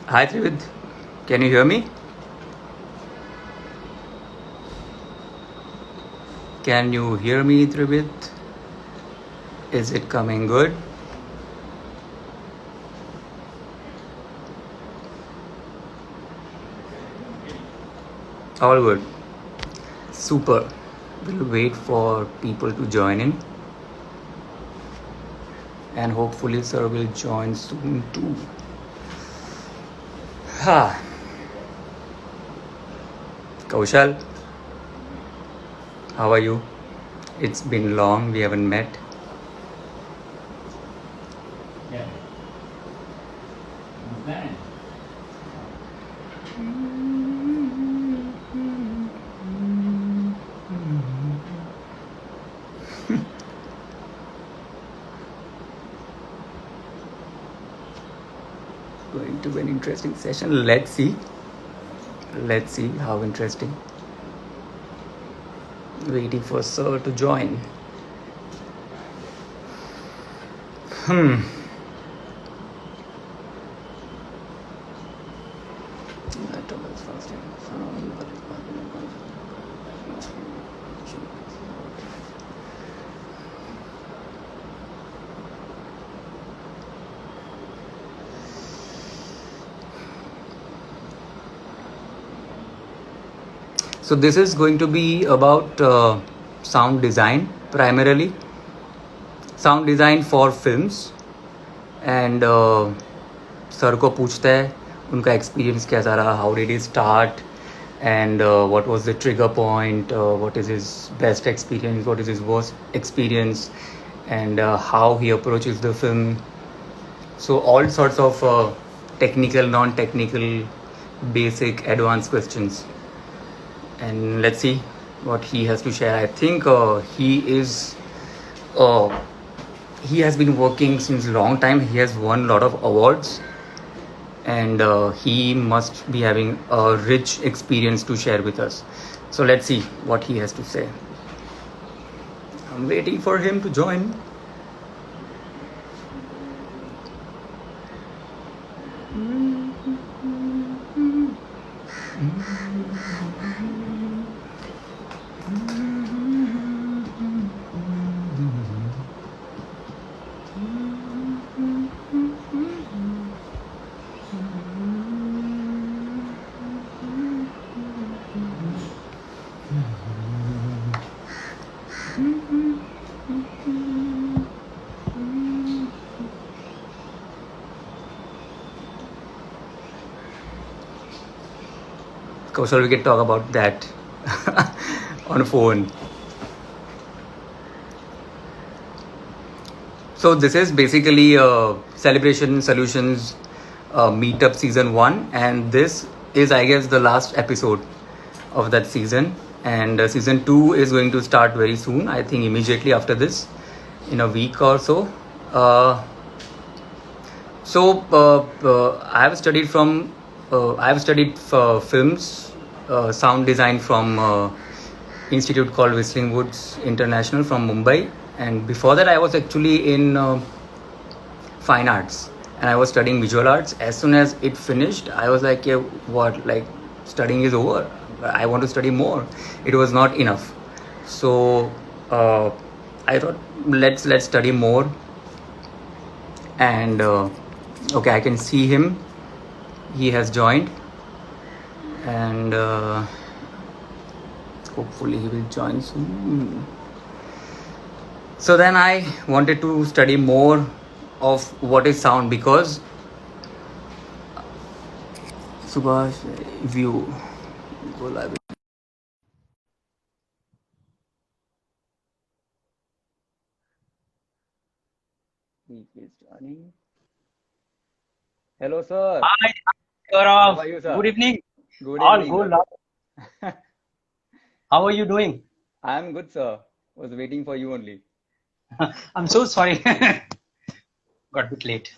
Hi Trivid, can you hear me? Can you hear me, Trivid? Is it coming good? All good. Super. We'll wait for people to join in. And hopefully sir will join soon too. Ha. Kaushal, how are you? It's been long, we haven't met. Yeah. Plan. Going to be an interesting session. Let's see. Let's see how interesting. Waiting for sir to join. So this is going to be about sound design primarily. Sound design for films. And sir को पूछता है उनका experience कैसा रहा, how did he start and what was the trigger point, what is his best experience, what is his worst experience, and how he approaches the film. So all sorts of technical, non-technical, basic, advanced questions, and let's see what he has to share. I think he has been working since a long time. He has won a lot of awards, and he must be having a rich experience to share with us. So let's see what he has to say. I'm waiting for him to join. Kaushal, we can talk about that on phone. So this is basically Celebration Solutions Meetup Season 1, and this is, I guess, the last episode of that season. And Season 2 is going to start very soon, I think immediately after this, in a week or so. I have studied films, sound design from institute called Whistling Woods International from Mumbai, and before that I was actually in fine arts, and I was studying visual arts. As soon as it finished, I was like, yeah, what, like, studying is over, I want to study more. It was not enough, so I thought, let's study more. And okay, I can see him, he has joined, and hopefully he will join soon. So then I wanted to study more of what is sound, because Subhash, view, go live. He is joining. Hello sir. Hi, How Gaurav. are you, sir? Good evening. Good All evening. good. How are you doing? I'm good, sir. Was waiting for you only. I'm so sorry. Got a bit late.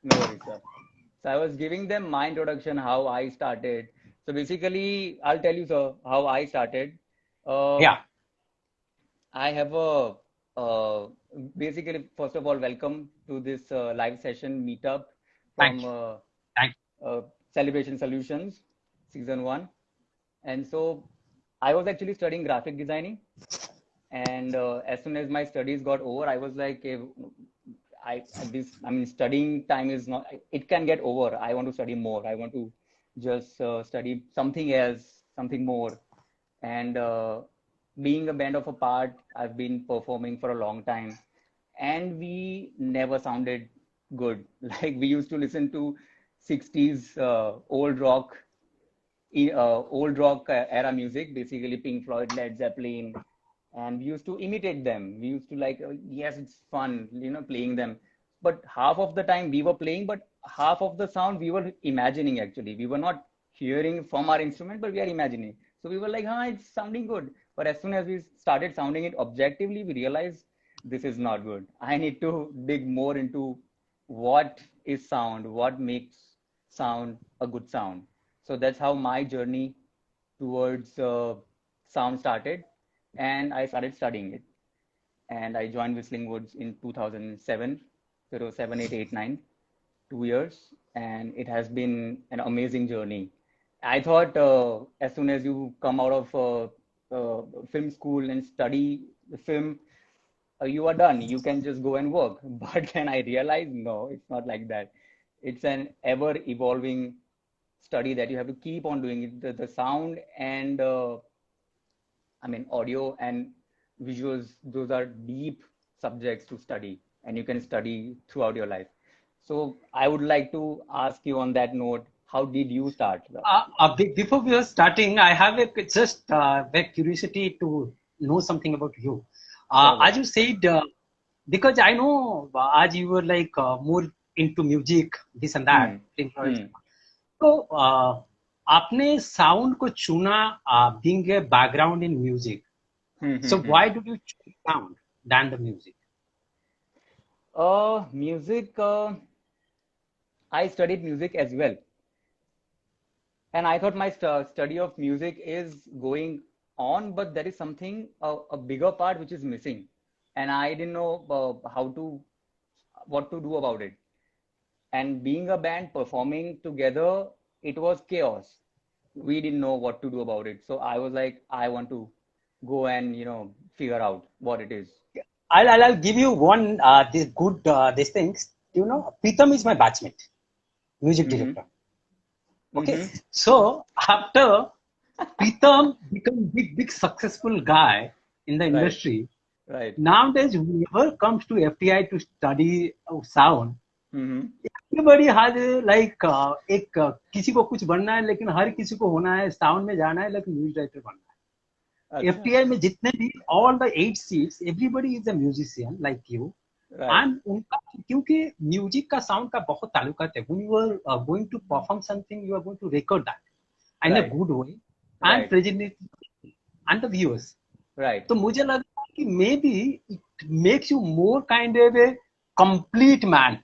No worries, sir. So I was giving them my introduction, how I started. So basically, I'll tell you, sir, how I started. Uh, Yeah. I have a basically, first of all, welcome to this live session meetup Thank from you. Thank you. Celebration Solutions, season 1. And so I was actually studying graphic designing. And as soon as my studies got over, I was like, I mean, studying time is not, it can get over. I want to study more. I want to just study something else, something more. And being a band of a part, I've been performing for a long time, and we never sounded good. Like we used to listen to 60s old rock era music, basically Pink Floyd, Led Zeppelin, and we used to imitate them. We used to like, yes, it's fun, playing them. But half of the time we were playing, but half of the sound we were imagining actually. We were not hearing from our instrument, but we are imagining. So we were like, it's sounding good. But as soon as we started sounding it objectively, we realized this is not good. I need to dig more into what is sound, what makes sound a good sound. So that's how my journey towards sound started, and I started studying it. And I joined Whistling Woods in 2007, 07, 8, 8, 9, 2 years, and it has been an amazing journey. I thought as soon as you come out of film school and study the film, you are done. You can just go and work. But then I realized, no, it's not like that. It's an ever evolving study that you have to keep on doing it. The sound and I mean, audio and visuals, those are deep subjects to study, and you can study throughout your life. So I would like to ask you on that note, how did you start? Before we were starting, I have just a curiosity to know something about you. Sure. As you said, because I know as you were like more into music, this and that. तो आपने sound को चुना being a background in music. So why did you choose sound than the music? Music, I studied music as well. And I thought my study of music is going on, but there is something, a bigger part which is missing. And I didn't know what to do about it. And being a band performing together, it was chaos. We didn't know what to do about it. So I was like, I want to go and, figure out what it is. I'll give you one this good these things. Pritam is my batchmate, music director. Okay, so after Pritam become big successful guy in the industry, right. Nowadays whoever comes to FTI to study sound, everybody has like एक किसी को कुछ बनना है, लेकिन हर किसी को होना है साउंड में जाना है, लेकिन म्यूजिक डायरेक्टर बनना है. FTI में जितने भी all the 8 seats, everybody is a musician like you. And उनका क्योंकि म्यूजिक का साउंड का बहुत ताल्लुकात है. When you are going to perform something, you are going to record that in a good way and present it and the viewers. Right. तो मुझे लगता है कि maybe it makes you more kind of a complete man.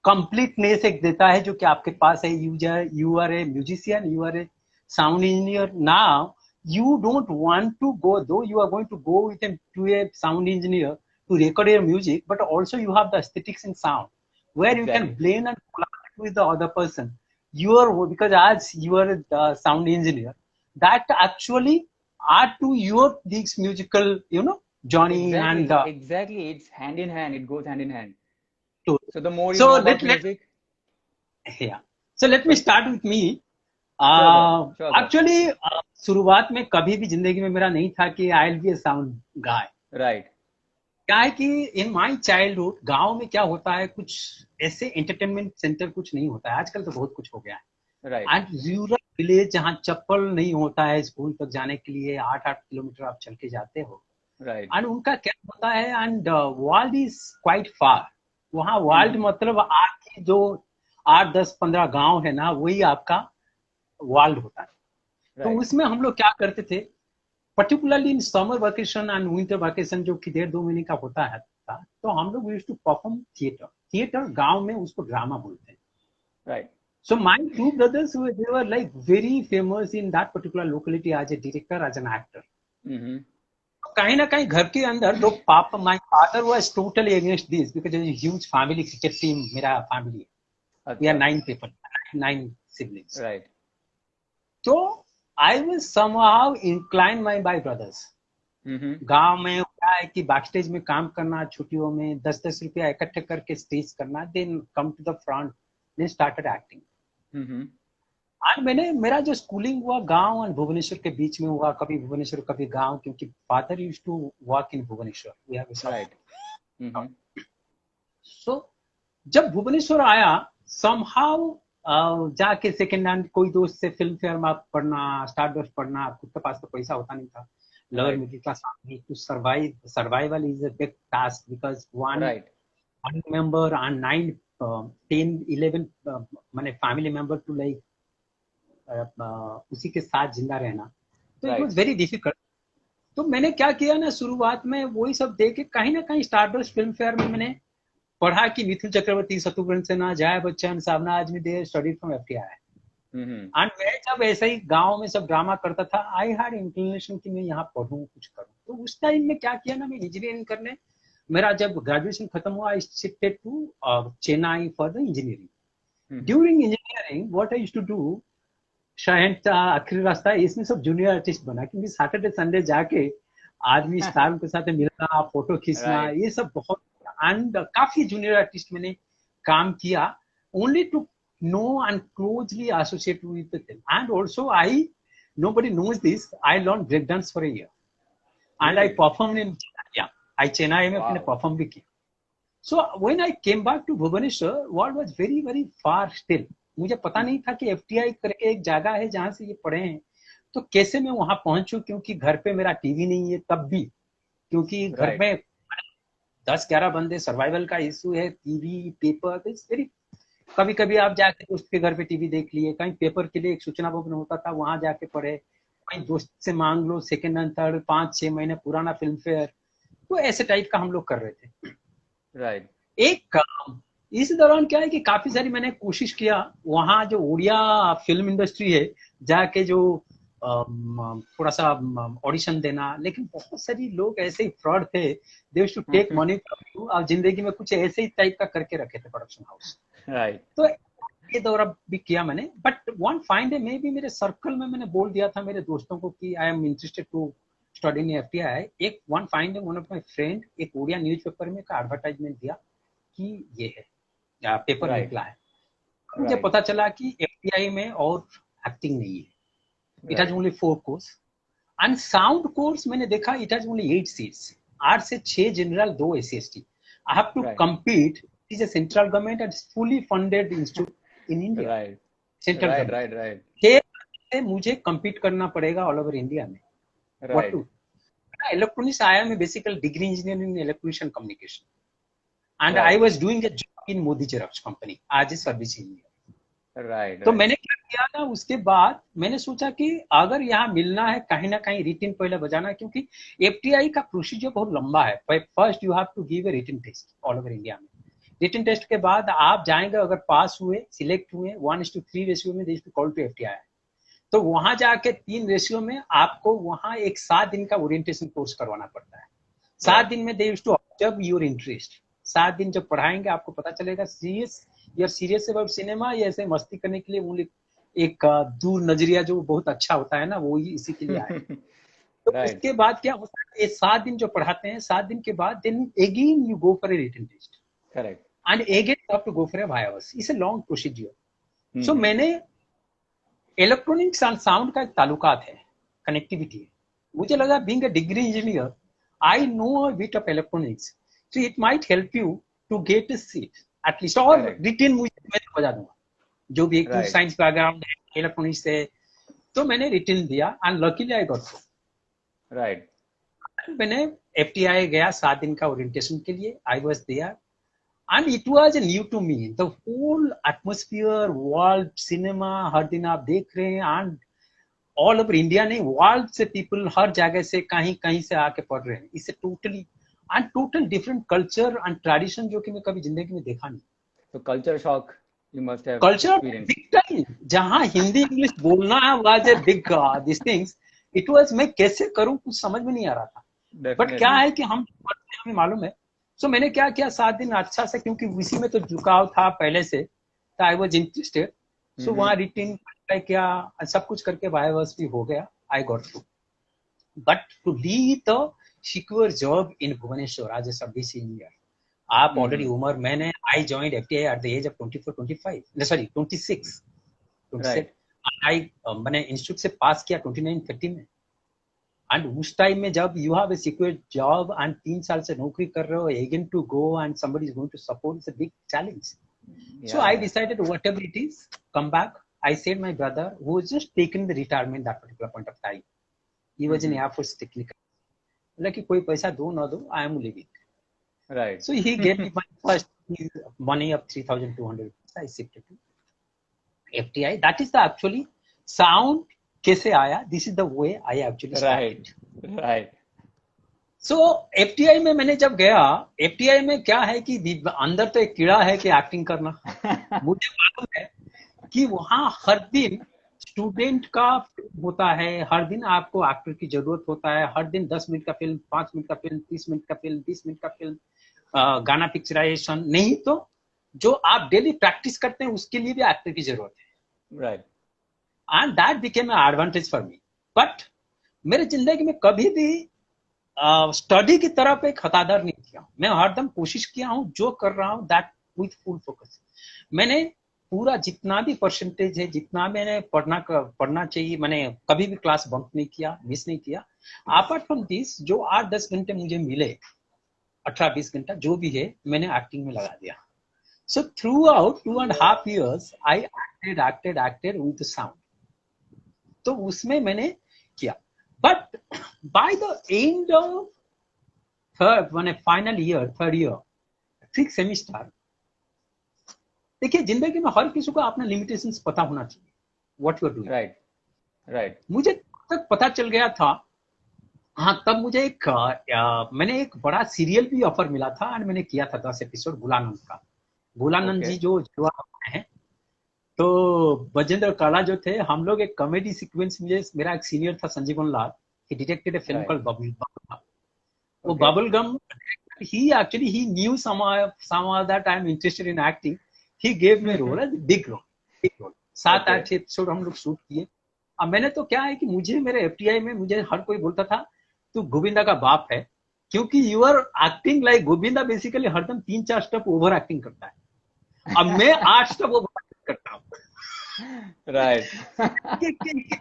Completeness एक देता है जो कि आपके पास है. You are a musician, you are a sound engineer. Now you don't want to go, though you are going to go with to a sound engineer to record your music, but also you have the aesthetics in sound where you can blend and collaborate with the other person. Because as you are the sound engineer, that actually add to your this musical, journey. Exactly, it's hand in hand. It goes hand in hand. So the more you know about music. Yeah. So let me start with me. Actually, शुरुआत में कभी भी जिंदगी में मेरा नहीं था कि I'll be a sound guy. Right. क्या है कि इन माई चाइल्डहुड गांव में क्या होता है, कुछ ऐसे एंटरटेनमेंट सेंटर कुछ नहीं होता है. आजकल तो बहुत कुछ हो गया है. एंड रूरल विलेज जहाँ चप्पल नहीं होता है स्कूल तक जाने के लिए 8-8 किलोमीटर आप चल के जाते हो. एंड उनका क्या होता है, and world is quite far. वहाँ वर्ल्ड मतलब आपकी जो 8-10-15 गांव है ना, वही आपका वर्ल्ड होता है. तो उसमें हम लोग क्या करते थे, particularly in summer vacation and winter vacation जो कि 1.5-2 महीने का होता है, तो हम लोग यूज्ड टू परफॉर्म थिएटर गांव में उसको ड्रामा बोलते हैं. Right. So my two brothers they were like very famous in that particular locality as a director, as an actor. कहीं ना कहीं घर के अंदर जो पापा, my father was totally against this because huge family cricket team मेरा family है. We are 9 people, nine siblings. Right. तो I was somehow inclined my brothers. गांव में क्या है कि बैकस्टेज में काम करना, छुट्टियों में 10-10 रुपया इकट्ठे करके स्टेज करना, then come to the front, then started acting. और मेरा जो स्कूलिंग हुआ गांव और भुवनेश्वर के बीच में हुआ, कभी भुवनेश्वर कभी गांव, क्योंकि father used to work in Bhubaneswar. We have a right. So जब भुवनेश्वर आया, समहाउ जाके सेकेंड हैंड कोई दोस्त से फिल्म फेयर में पढ़ना, स्टारडस्ट पढ़ना, खुद के पास तो पैसा होता नहीं था. Lower middle class family, to survival is a big task because one member and 9 10 11 माने family member to like उसी के साथ जिंदा रहना, तो it was very difficult. तो मैंने क्या किया ना, शुरुआत में वही सब देख के कहीं ना कहीं स्टारडस्ट फिल्म फेयर में मैंने पढ़ा कि Mithun Chakraborty, Shatrughan Sinha, Jaya Bachchan, Shabana Azmi, they studied from FTI. And मैं जब ऐसे ही गांव में सब ड्रामा करता था, आई हैड इंक्लिनेशन कि मैं यहाँ पढ़ूं, कुछ करूं. तो उस टाइम में क्या किया ना, मैं इंजीनियरिंग करने, मेरा जब ग्रेजुएशन खत्म हुआ, I shifted to Chennai for the engineering. During engineering what I used to do, शायद आखिरी रास्ता इसमें सब जूनियर आर्टिस्ट बना, क्योंकि सैटरडे संडे जाके आदमी स्टार के साथ मिलना, फोटो खींचना, ये सब बहुत. एंड काफी जूनियर आर्टिस्ट मैंने काम किया, only to know and closely associated with them. And also nobody knows this, I learned breakdance for a year. And I performed in Chennai में मैंने perform भी किया. So when I came back to Bhubaneswar, what was very very far still. मुझे पता नहीं था कि FTI करके एक जगह है जहाँ से ये पढ़े हैं, तो कैसे मैं वहां पहुंचूं, क्योंकि घर पे मेरा टीवी नहीं है तब भी, क्योंकि घर में 10-11 बंदे, सर्वाइवल का इशू है, टीवी पेपर, इट्स वेरी. कभी कभी आप जाके दोस्त के घर पे टीवी देख लिए, कहीं पेपर के लिए एक सूचना भवन होता था, वहां जाके पढ़े, कहीं दोस्त से मांग लो सेकंड एंड थर्ड, 5-6 महीने पुराना फिल्म फेयर. तो ऐसे टाइप का हम लोग कर रहे थे. राइट. एक इस दौरान क्या है कि काफी सारी मैंने कोशिश किया, वहां जो उड़िया फिल्म इंडस्ट्री है जाके जो थोड़ा सा ऑडिशन देना, लेकिन बहुत सारी लोग ऐसे ही फ्रॉड थे, they used to take money from you, और जिंदगी में कुछ ऐसे ही टाइप का करके रखे थे प्रोडक्शन हाउस. राइट. तो ये दौरा भी किया मैंने, बट वन फाइन डे में भी मेरे सर्कल में मैंने बोल दिया था मेरे दोस्तों को कि I am interested to study in FTI. एक one fine day one of my friend एक उड़िया न्यूज़पेपर में का एडवर्टाइजमेंट दिया कि ये है पेपर निकला है. मुझे पता चला कि FTI में और एक्टिंग नहीं है. It has only 4 course and sound course मैंने देखा, it has only 8 seats. 8 से 6 general, 2 SC/ST. I have to compete. It is a central government and fully funded institute in India. Right. Central government. Right. मुझे compete करना पड़ेगा all over India में. Right. What to? Electronics आया, मैं basically degree engineering in electronics and communication. And I was doing a job in Modi Xerox company as a service engineer. Right. तो मैंने क्या किया ना, उसके बाद मैंने सोचा कि अगर यहाँ मिलना है कहीं ना कहीं रिटन पहले बजाना, क्योंकि FTI का प्रोसीजर बहुत लंबा है. First you have to give a written test all over India में. रिटन टेस्ट के बाद आप जाएंगे, अगर पास हुए, सिलेक्ट हुए, 1:3 रेशियो में, they used to call to FTI. तो वहां जाके 3 रेशियो में आपको वहां एक 7 दिन का ओरिएंटेशन कोर्स करवाना पड़ता है. 7 दिन में they used to observe your interest. 7 दिन जब पढ़ाएंगे आपको पता चलेगा सीरियस अबाउट सिनेमा या ऐसे मस्ती करने के लिए ओनली एक दूर नजरिया जो बहुत अच्छा होता है ना, वो ही इसी के लिए आए. तो उसके बाद क्या होता है, ये 7 दिन जो पढ़ाते हैं, 7 दिन के बाद then again you go for a written test. Correct. And again you have to go for a vivas. It's a long procedure. So मैंने इलेक्ट्रॉनिक्स एंड साउंड का एक ताल्लुकात है, कनेक्टिविटी है. मुझे लगा being a degree engineer I know a bit of electronics, so it might help you to get a seat at least. और written मुझे मैं बजा दूंगा, जो भी एक साइंस बैकग्राउंड है, इलेक्ट्रॉनिक्स से. तो मैंने रिटन दिया and luckily I got through. Right. मैंने FTI गया 7 दिन का ओरिएंटेशन के लिए. I was there and it was new to me, the whole atmosphere, world cinema हर दिन आप देख रहे हैं, एंड ऑल ओवर इंडिया नहीं, वर्ल्ड से पीपल हर जगह से कहीं कहीं से आके पढ़ रहे हैं. इससे totally and total different culture and tradition जो कि मैं कभी जिंदगी में देखा नहीं. तो culture shock you must have experienced. Big time. जहाँ हिंदी इंग्लिश बोलना was a big these things. It was मैं कैसे करूँ कुछ समझ में नहीं आ रहा था. बट क्या है कि हम हमें मालूम है. सो मैंने क्या किया, 7 दिन अच्छा से, क्योंकि इसी में तो झुकाव था पहले से, तो आई वाज इंटरेस्टेड. सो वहाँ रिटिन क्या सब कुछ करके वाइवास भी हो गया, I got through. But to leave the secure job in Bhubaneswar as a sub senior, आप ऑलरेडी उम्र, मैंने I joined FTI at the age of 24 25 sorry 26 27, आई मैंने इंस्टीट्यूट से पास किया 29 30 में। एंड उस टाइम में जब you have a secure job and 3 साल से नौकरी कर रहे हो, again to go and somebody is going to support, it's a big challenge. So I decided whatever it is, come back. I said my brother who was just taken the retirement that particular point of time. He was in Air Force technical. Like कोई पैसा दो ना दो, I am leaving. Right. So he gave me my first money of 3,200. I shifted to FTI. That is the actually sound कैसे आया. This is the way I actually started. Right. So FTI में मैंने जब गया, FTI में क्या है कि अंदर तो एक कीड़ा है कि एक्टिंग करना। मुझे मालूम है कि वहाँ हर दिन स्टूडेंट का होता है, हर दिन आपको एक्टर की जरूरत होता है, हर दिन 10 मिनट का फिल्म, 5 मिनट का फिल्म, 30 मिनट का फिल्म, 20 मिनट का फिल्म, गाना पिक्चराइजेशन, नहीं तो जो आप डेली प्रैक्टिस करते हैं उसके लिए भी एक्टर की जरूरत है। Right. And that became an advantage for me. But मेरे जिंदगी में कभी भी स्टडी की तरफ एक हतादर नहीं किया। मैं हरदम कोशिश किया हूं, जो कर रहा हूं दैट विथ फुल फोकस। मैंने पूरा जितना भी परसेंटेज है, जितना मैंने पढ़ना चाहिए, मैंने कभी भी क्लास बंक नहीं किया, मिस नहीं किया। अपार्ट फ्रॉम दिस, जो 8-10 घंटे मुझे मिले, 18-20 घंटा जो भी है, मैंने एक्टिंग में लगा दिया। So through out 2.5 years I acted with sound. तो उसमें मैंने किया। But by the end of final year, third year, 6th semester, देखिए जिंदगी में हर किसी को अपना लिमिटेशंस पता होना चाहिए, what you are doing. Right. मुझे तक पता चल गया था। हाँ, तब मुझे मैंने एक बड़ा सीरियल भी ऑफर मिला था और मैंने किया था 10 एपिसोड गुलानंद का। गुलानंद जी जो है, तो बजेंद्र काला जो थे, हम लोग एक कॉमेडी सीक्वेंस में, मेरा एक सीनियर था संजीवन लाल, he directed a film called Bubble Gum. वो Bubble Gum, he knew somehow that I am interested in acting. He gave me a role, a big role. 7-8 episode हम लोग शूट किए। अब मैंने तो क्या है कि मुझे मेरे एफटीआई में मुझे हर कोई बोलता था तू गोविंदा का बाप है, क्योंकि you are acting like Govinda. Basically हरदम 3-4 स्टेप ओवर एक्टिंग करता है। अब मैं 8 स्टेप ओवर करता हूँ। राइट।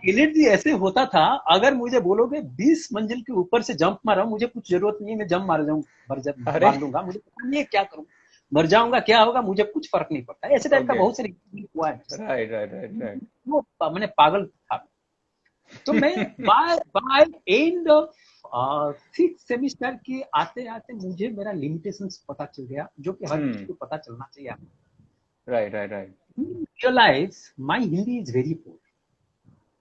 एनर्जी ऐसे होता था, अगर मुझे बोलोगे 20 मंजिल के ऊपर से जंप मारा, मुझे कुछ जरूरत नहीं है, मैं जंप मार लूंगा, मुझे पता नहीं है क्या करूं, मर जाऊंगा, क्या होगा, मुझे कुछ फर्क नहीं पड़ता। ऐसे टाइप का बहुत सारी हुआ है। राइट। वो मैंने पागल था। तो मैं bye end of 6th semester के आते आते मुझे मेरा लिमिटेशंस पता चल गया, जो कि हर किसी को पता चलना चाहिए। Right. Realize my Hindi is very poor.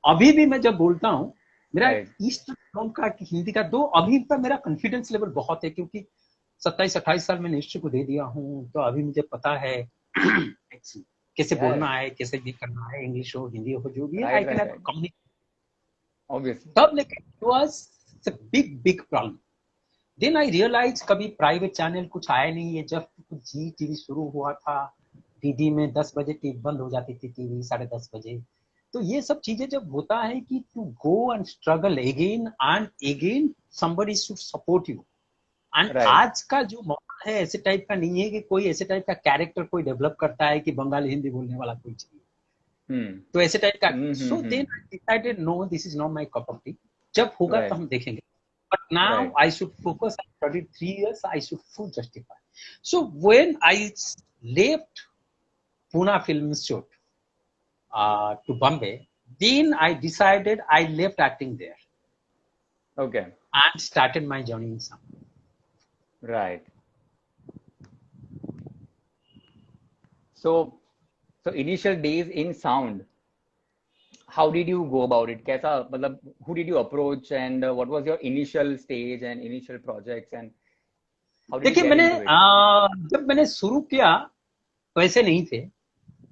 अभी भी मैं जब बोलता हूँ, मेरा ईस्ट का हिंदी का, दो अभी तक मेरा कॉन्फिडेंस लेवल बहुत है, क्योंकि 27-28 साल मैंने हिस्ट्री को दे दिया हूँ, तो अभी मुझे पता है कैसे बोलना है, कैसे भी करना है, इंग्लिश हो, हिंदी हो, जो भी है, आई कैन कम्युनिकेट। तब लेकिन it was a big problem. Then I realized कभी प्राइवेट चैनल कुछ आया नहीं है। जब जी टीवी शुरू हुआ था, डीडी में 10 बजे टीवी बंद हो जाती थी, टीवी 10:30 बजे। तो ये सब चीजें जब होता है कि to go and struggle again and again, somebody should support you. And आज का जो मौका है ऐसे टाइप का नहीं है कि कोई ऐसे टाइप का कैरेक्टर कोई डेवलप करता है कि बंगाली हिंदी बोलने वाला कोई चाहिए। तो ऐसे टाइप का, so then I decided no, this is not my cup of tea. जब होगा तो हम देखेंगे, but now I should focus. I studied 3 years, I should full justify. So when I left Pune Film Institute to Bombay, then I decided I left acting there. Okay. And started my journey in sound. Right. So initial days in sound, how did you go about it? कैसा, मतलब, who did you approach and what was your initial stage and initial projects and how did you get into it? जब मैंने शुरू किया वैसे नहीं थे।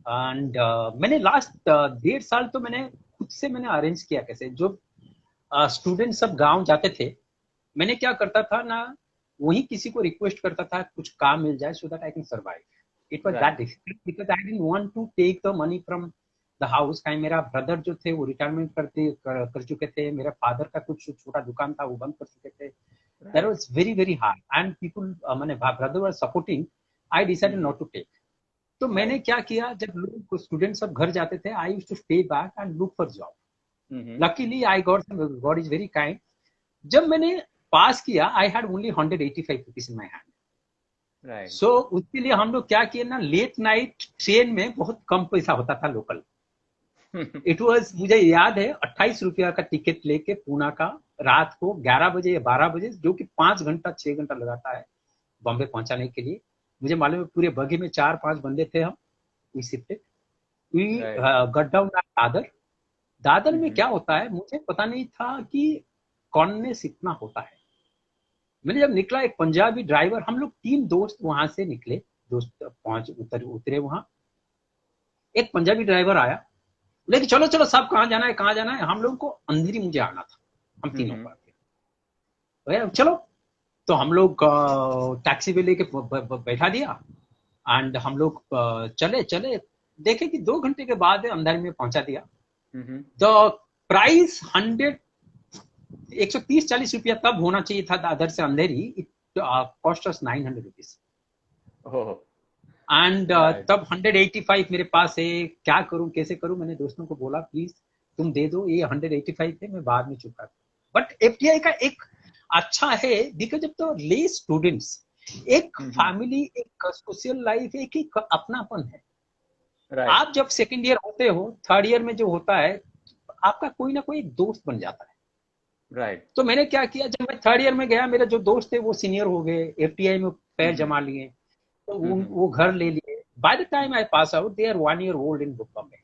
And मैंने लास्ट 1.5 साल तो मैंने खुद से मैंने अरेंज किया। कैसे, जो स्टूडेंट सब गांव जाते थे, मैंने क्या करता था ना, वही किसी को रिक्वेस्ट करता था कुछ काम मिल जाए, so that I can survive. It was that difficult because I didn't want to take the money from the house. कहीं मेरा ब्रदर जो थे वो रिटायरमेंट कर चुके थे, मेरे फादर का कुछ छोटा दुकान था वो बंद कर चुके थे। That was very very hard and people माने brother were supporting, I decided not to take. तो मैंने क्या किया, जब लोग स्टूडेंट सब घर जाते थे, I used to stay back and look for job. Luckily I God is very kind. जब मैंने पास किया, I had only 185 rupees in my hand. So उसके लिए हम लोग क्या किए ना, लेट नाइट ट्रेन में बहुत कम पैसा होता था लोकल। इट वाज, मुझे याद है 28 रुपया का टिकट लेके पूना का रात को 11 बजे या 12 बजे, जो कि 5 घंटा 6 घंटा लगाता है बॉम्बे पहुंचाने के लिए। मुझे मालूम है पूरे बगी में 4-5 बंदे थे हम। We shifted, we got down Dadar. Dadar में क्या होता है मुझे पता नहीं था कि कॉन्नेस इतना होता है। मैंने जब निकला, एक पंजाबी ड्राइवर, हम लोग 3 दोस्त वहां से निकले, दोस्त उतरे वहां। एक पंजाबी ड्राइवर आया, लेकिन चलो चलो सब कहाँ जाना है कहाँ जाना है। हम लोग को अंधेरी मुझे आना था, हम तीनों पर चलो। तो हम लोग टैक्सी पे लेके बैठा दिया एंड हम लोग चले चले, देखे कि 2 घंटे के बाद अंधेरी में पहुंचा दिया। द प्राइस 130-140 रुपया तब होना चाहिए था दादर से Andheri. It cost us 900 rupees and तब 185 मेरे पास है। क्या करूं कैसे करूं, मैंने दोस्तों को बोला प्लीज तुम दे दो, ये 185 है, मैं बाद में चुका। बट एफटीआई का एक अच्छा है बिकॉज ऑफ द ले स्टूडेंट्स, एक फैमिली, एक सोशल लाइफ, एक अपनापन है। आप जब सेकेंड ईयर होते हो, थर्ड ईयर में जो होता है, आपका कोई ना कोई एक दोस्त बन जाता है। तो मैंने क्या किया, जब मैं थर्ड ईयर में गया, मेरे जो दोस्त थे वो सीनियर हो गए, एफटीआई में पैर जमा लिए, तो वो घर ले लिए। By the time I pass out, they are 1 year old in Bombay.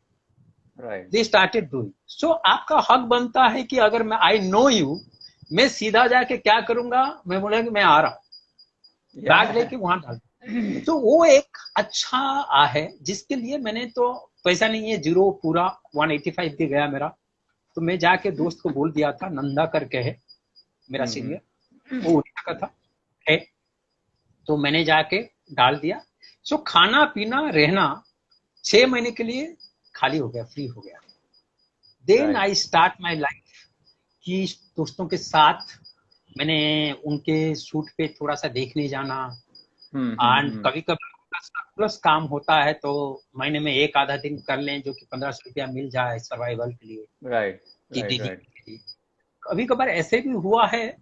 They started doing. So आपका हक बनता है कि अगर मैं, आई नो यू, मैं सीधा जाके क्या करूंगा, मैं बोला कि मैं आ रहा हूं, बैग लेके वहां डाल। तो वो एक अच्छा है जिसके लिए मैंने, तो पैसा नहीं है, जीरो पूरा 185 दे गया मेरा। तो मैं जाके दोस्त को बोल दिया था, नंदा करके है मेरा सीनियर, वो उड़ीसा का था है, तो मैंने जाके डाल दिया। सो खाना पीना रहना 6 महीने के लिए खाली हो गया, फ्री हो गया। Then I start my life कि दोस्तों के साथ मैंने उनके शूट पे थोड़ा सा देखने जाना। एंड कभी कभी प्लस काम होता है तो महीने में 1-आधा दिन कर लें, जो कि 1500 रुपया मिल जाए सर्वाइवल के लिए। कभी कभार ऐसे भी हुआ है,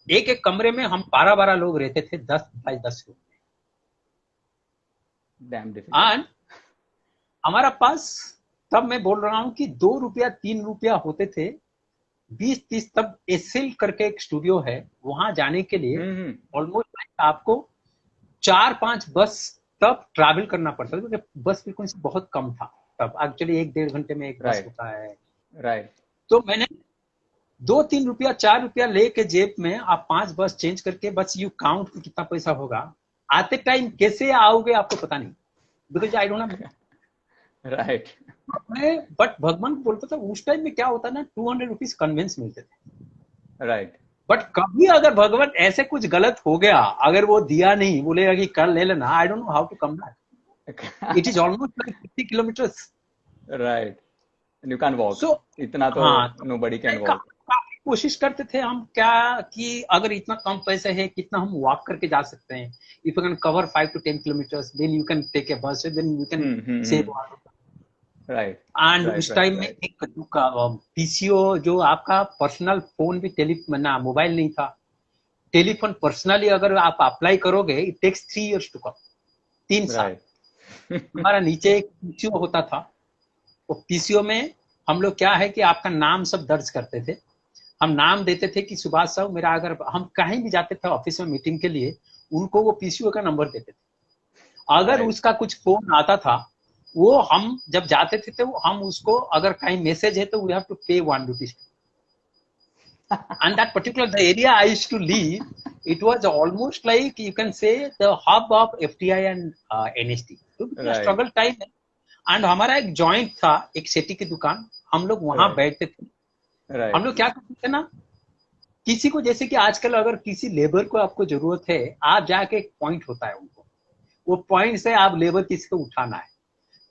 एक कमरे में हम 12-12 लोग रहते थे, 10 लोग। एंड हमारा पास, तब मैं बोल रहा हूं कि 2 रुपया 3 रुपया होते थे, 20-30। तब एसएल करके एक स्टूडियो है, वहां जाने के लिए ऑलमोस्ट आपको 4-5 बस तब ट्रैवल करना पड़ता था, क्योंकि बस फ्रीक्वेंसी बहुत कम था तब। एक्चुअली 1-1.5 घंटे में एक बस होता है। तो मैंने 2-3 रुपया 4 रुपया लेके जेब में, आप 5 बस चेंज करके, बस यू काउंट कितना पैसा होगा। आते टाइम कैसे आओगे आपको पता नहीं, बिकॉज आई डोंट नो। मैं बट भगवान को बोलता था, उस टाइम में क्या होता ना, 200 रुपीज कन्वेंस मिलते थे। बट कभी अगर भगवान ऐसे कुछ गलत हो गया, अगर वो दिया नहीं, बोलेगा कि कल ले लेना, I don't know how to come back. It is almost like 50 kilometres. You can walk. So इतना तो नोबडी कैन वॉक। काफी कोशिश करते थे हम, क्या कि अगर इतना कम पैसे है, कितना हम वॉक करके जा सकते हैं। If you can cover 5 to 10 kilometres, then you can take a bus, then you can save. And उस टाइम में एक पीसीओ, जो आपका पर्सनल फोन भी, ना मोबाइल नहीं था, टेलीफोन पर्सनली अगर आप अप्लाई करोगे, it takes 3 years to come, 3 साल। हमारा नीचे एक पीसीओ होता था, वो पीसीओ में हम लोग क्या है कि आपका नाम सब दर्ज करते थे। हम नाम देते थे कि सुभाष साहब मेरा, अगर हम कहीं भी जाते थे ऑफिस में मीटिंग के लिए, उनको वो पीसीओ का नंबर देते थे। अगर उसका कुछ फोन आता था, वो हम जब जाते थे तो हम उसको, अगर कहीं मैसेज है तो वी हैव टू पे 1 rupees। And that particular the area I used to live, it was almost like you can say the hub of FTI and NST. तो स्ट्रगल टाइम है। एंड हमारा एक जॉइंट था, एक सेटी की दुकान, हम लोग वहां बैठते थे। हम लोग क्या करते थे ना, किसी को, जैसे कि आजकल अगर किसी लेबर को आपको जरूरत है, आप जाके, एक पॉइंट होता है उनको, वो पॉइंट से आप लेबर किसी को उठाना है,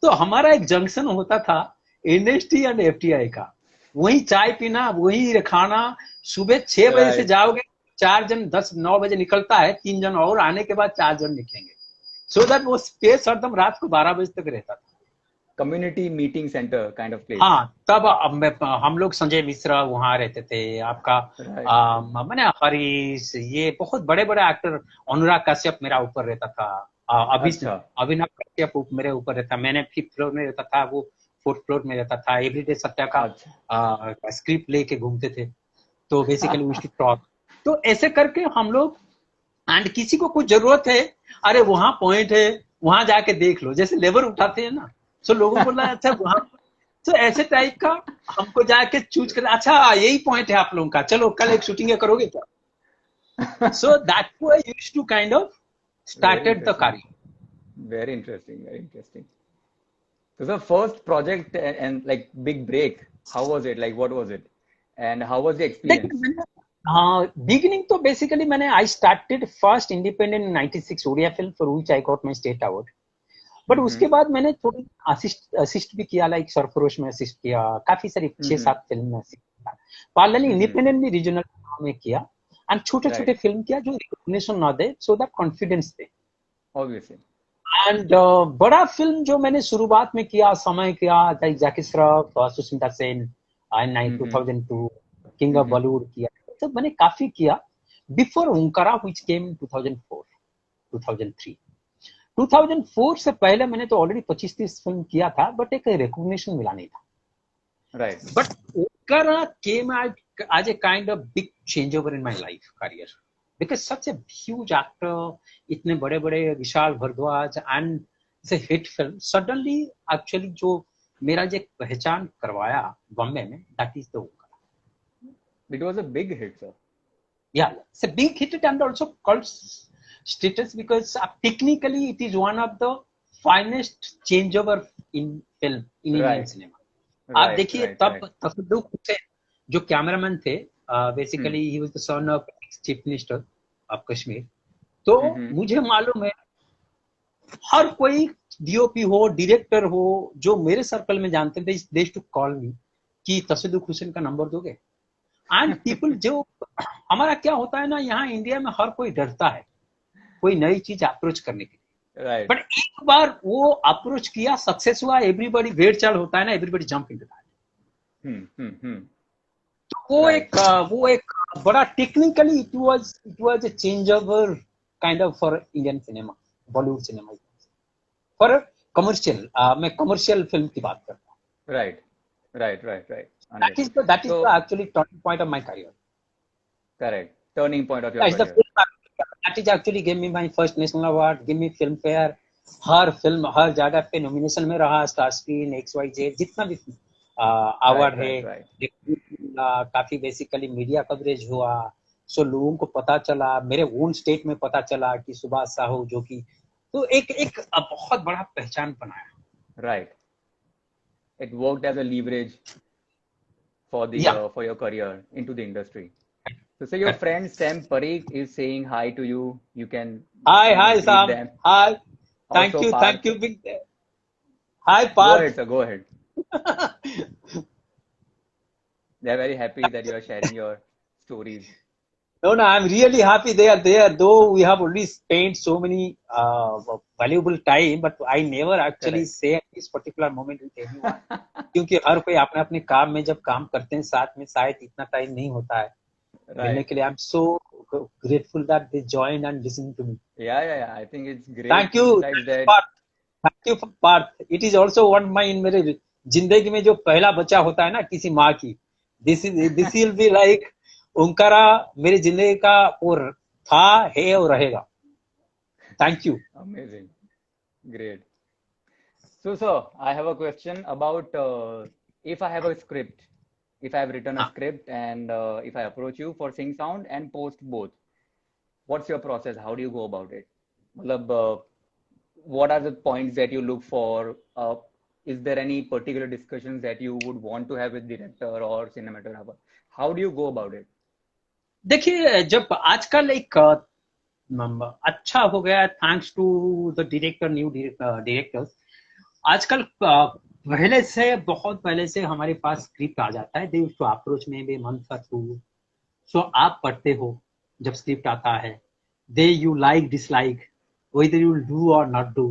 तो हमारा एक जंक्शन होता था NST एंड FTI का, वही चाय पीना, वही खाना, सुबह 6 बजे से जाओगे, 4 जन 10-9 बजे निकलता है, 3 जन और आने के बाद 4 जन निकलेंगे, सो दैट वो स्पेस हरदम रात को 12 बजे तक रहता था। Community meeting centre kind of place. हाँ, तब हम लोग संजय मिश्रा वहाँ रहते थे, आपका मैंने हरीश, ये बहुत बड़े बड़े एक्टर, अनुराग कश्यप मेरा ऊपर रहता था, अभिनव कश्यप मेरे ऊपर रहता, मैंने 5th फ्लोर में रहता था, वो 4th फ्लोर में रहता था। एवरीडे सत्या का स्क्रिप्ट लेके घूमते थे, तो basically we used to talk. तो ऐसे करके हम लोग, एंड किसी को कुछ जरूरत है, अरे वहां पॉइंट है, वहां जाके देख लो, जैसे लेबर उठाते हैं ना, तो लोगों को बोला अच्छा वहां, तो ऐसे टाइप का हमको जाके चूज कर, अच्छा यही पॉइंट है आप लोगों का, चलो कल एक शूटिंग करोगे क्या? So that why I used to kind of started the career. Very interesting, very interesting. So the first project and like big break, how was it? Like what was it? And how was the experience? हाँ, beginning तो basically मैंने I started first independent 96 Odia film for which I got my state award, but उसके बाद मैंने थोड़ी assist भी किया, like Sarfarosh में असिस्ट किया, काफी सारी 6-7 फिल्म में असिस्ट किया, पैरेलली इंडिपेंडेंट भी रीजनल में किया, एंड छोटे छोटे फिल्म किया जो रिकॉग्निशन ना दे, सो दैट कॉन्फिडेंस दे ऑब्वियसली। एंड बड़ा फिल्म जो मैंने शुरुआत में किया, समय किया, like Jackie Shroff, Sushmita Sen in 2002, King of Bollywood किया, तो मैंने काफी किया बिफोर ओंकारा व्हिच केम 2004 2003। 2004 से पहले मैंने तो ऑलरेडी 25-30 फिल्म किया था, बट एक रिकॉग्निशन मिला नहीं था, right. But Omkara came as a kind of big changeover in my life career, because such a huge actor, इतने बड़े बड़े Vishal Bhardwaj, and it's a hit film, suddenly actually जो मेरा जो पहचान करवाया बॉम्बे में, that is the Omkara. It was a big hit, sir. Yeah, it's a big hit and also called status because technically it is one of the finest changeover in film in Indian cinema. आप देखिए तब तसद्दुक हुसैन जो cameraman थे, basically he was the son of chief minister of Kashmir, तो मुझे मालूम है हर कोई डीओपी हो, डायरेक्टर हो, जो मेरे सर्कल में जानते थे, दे टू कॉल मी कि तसद्दुक हुसैन का नंबर दोगे, एंड पीपल जो हमारा क्या होता है ना, यहाँ इंडिया में हर कोई डरता है कोई नई चीज अप्रोच करने के लिए, बट एक बार वो अप्रोच किया, सक्सेस हुआ, एवरीबॉडी भेड़ चाल होता है ना, एवरीबॉडी जंप इनटू दैट। तो वो एक बड़ा technically it was a change over kind of for Indian cinema, Bollywood cinema, for commercial, मैं कमर्शियल फिल्म की बात करता हूँ। Right. That is the actually turning point of my career. Correct. Turning point of your career. That is actually gave me my first national award, give me Filmfare, her film हर जगह पे nomination में रहा, star screen, XYZ, जितना भी award है, काफी basically media coverage हुआ, सो लोगों को पता चला, मेरे ओन स्टेट में पता चला कि सुभाष साहू जो कि, तो एक बहुत बड़ा पहचान बनाया। Right. It worked as a leverage for the for your career into the industry. So your friend Sam Parikh is saying hi to you. You can hi Sam. Them. Hi. Thank you. Big hi Parth. Go ahead, sir. Go ahead. They are very happy that you are sharing your stories. No, I'm really happy they are there. Though we have already spent so many valuable time, but I never actually say at this particular moment with anyone. क्योंकि हर कोई अपने अपने काम में जब काम करते हैं साथ में, शायद इतना टाइम नहीं होता है मिलने के लिए. I'm so grateful that they joined and listened to me. Yeah. I think it's great. Thank you. Thank you for Parth. It is also one of my मेरे जिंदगी में जो पहला बच्चा होता है ना किसी माँ की, this will be like Omkara मेरी जिंदगी का और था, है और रहेगा. Thank you. Amazing. Great. So sir, I have a question about if I have a script, if I have written a script and if I approach you for Sing Sound and post both, what's your process? How do you go about it? Matlab, what are the points that you look for? Is there any particular discussions that you would want to have with director or cinematographer? How do you go about it? देखिए, जब आजकल एक अच्छा हो गया, thanks to the director, new directors, आजकल पहले से, बहुत पहले से हमारे पास स्क्रिप्ट आ जाता है, दे यूज्ड टू अप्रोच में बे मंथ और टू। सो आप पढ़ते हो जब स्क्रिप्ट आता है, they you like dislike whether you will do or not do.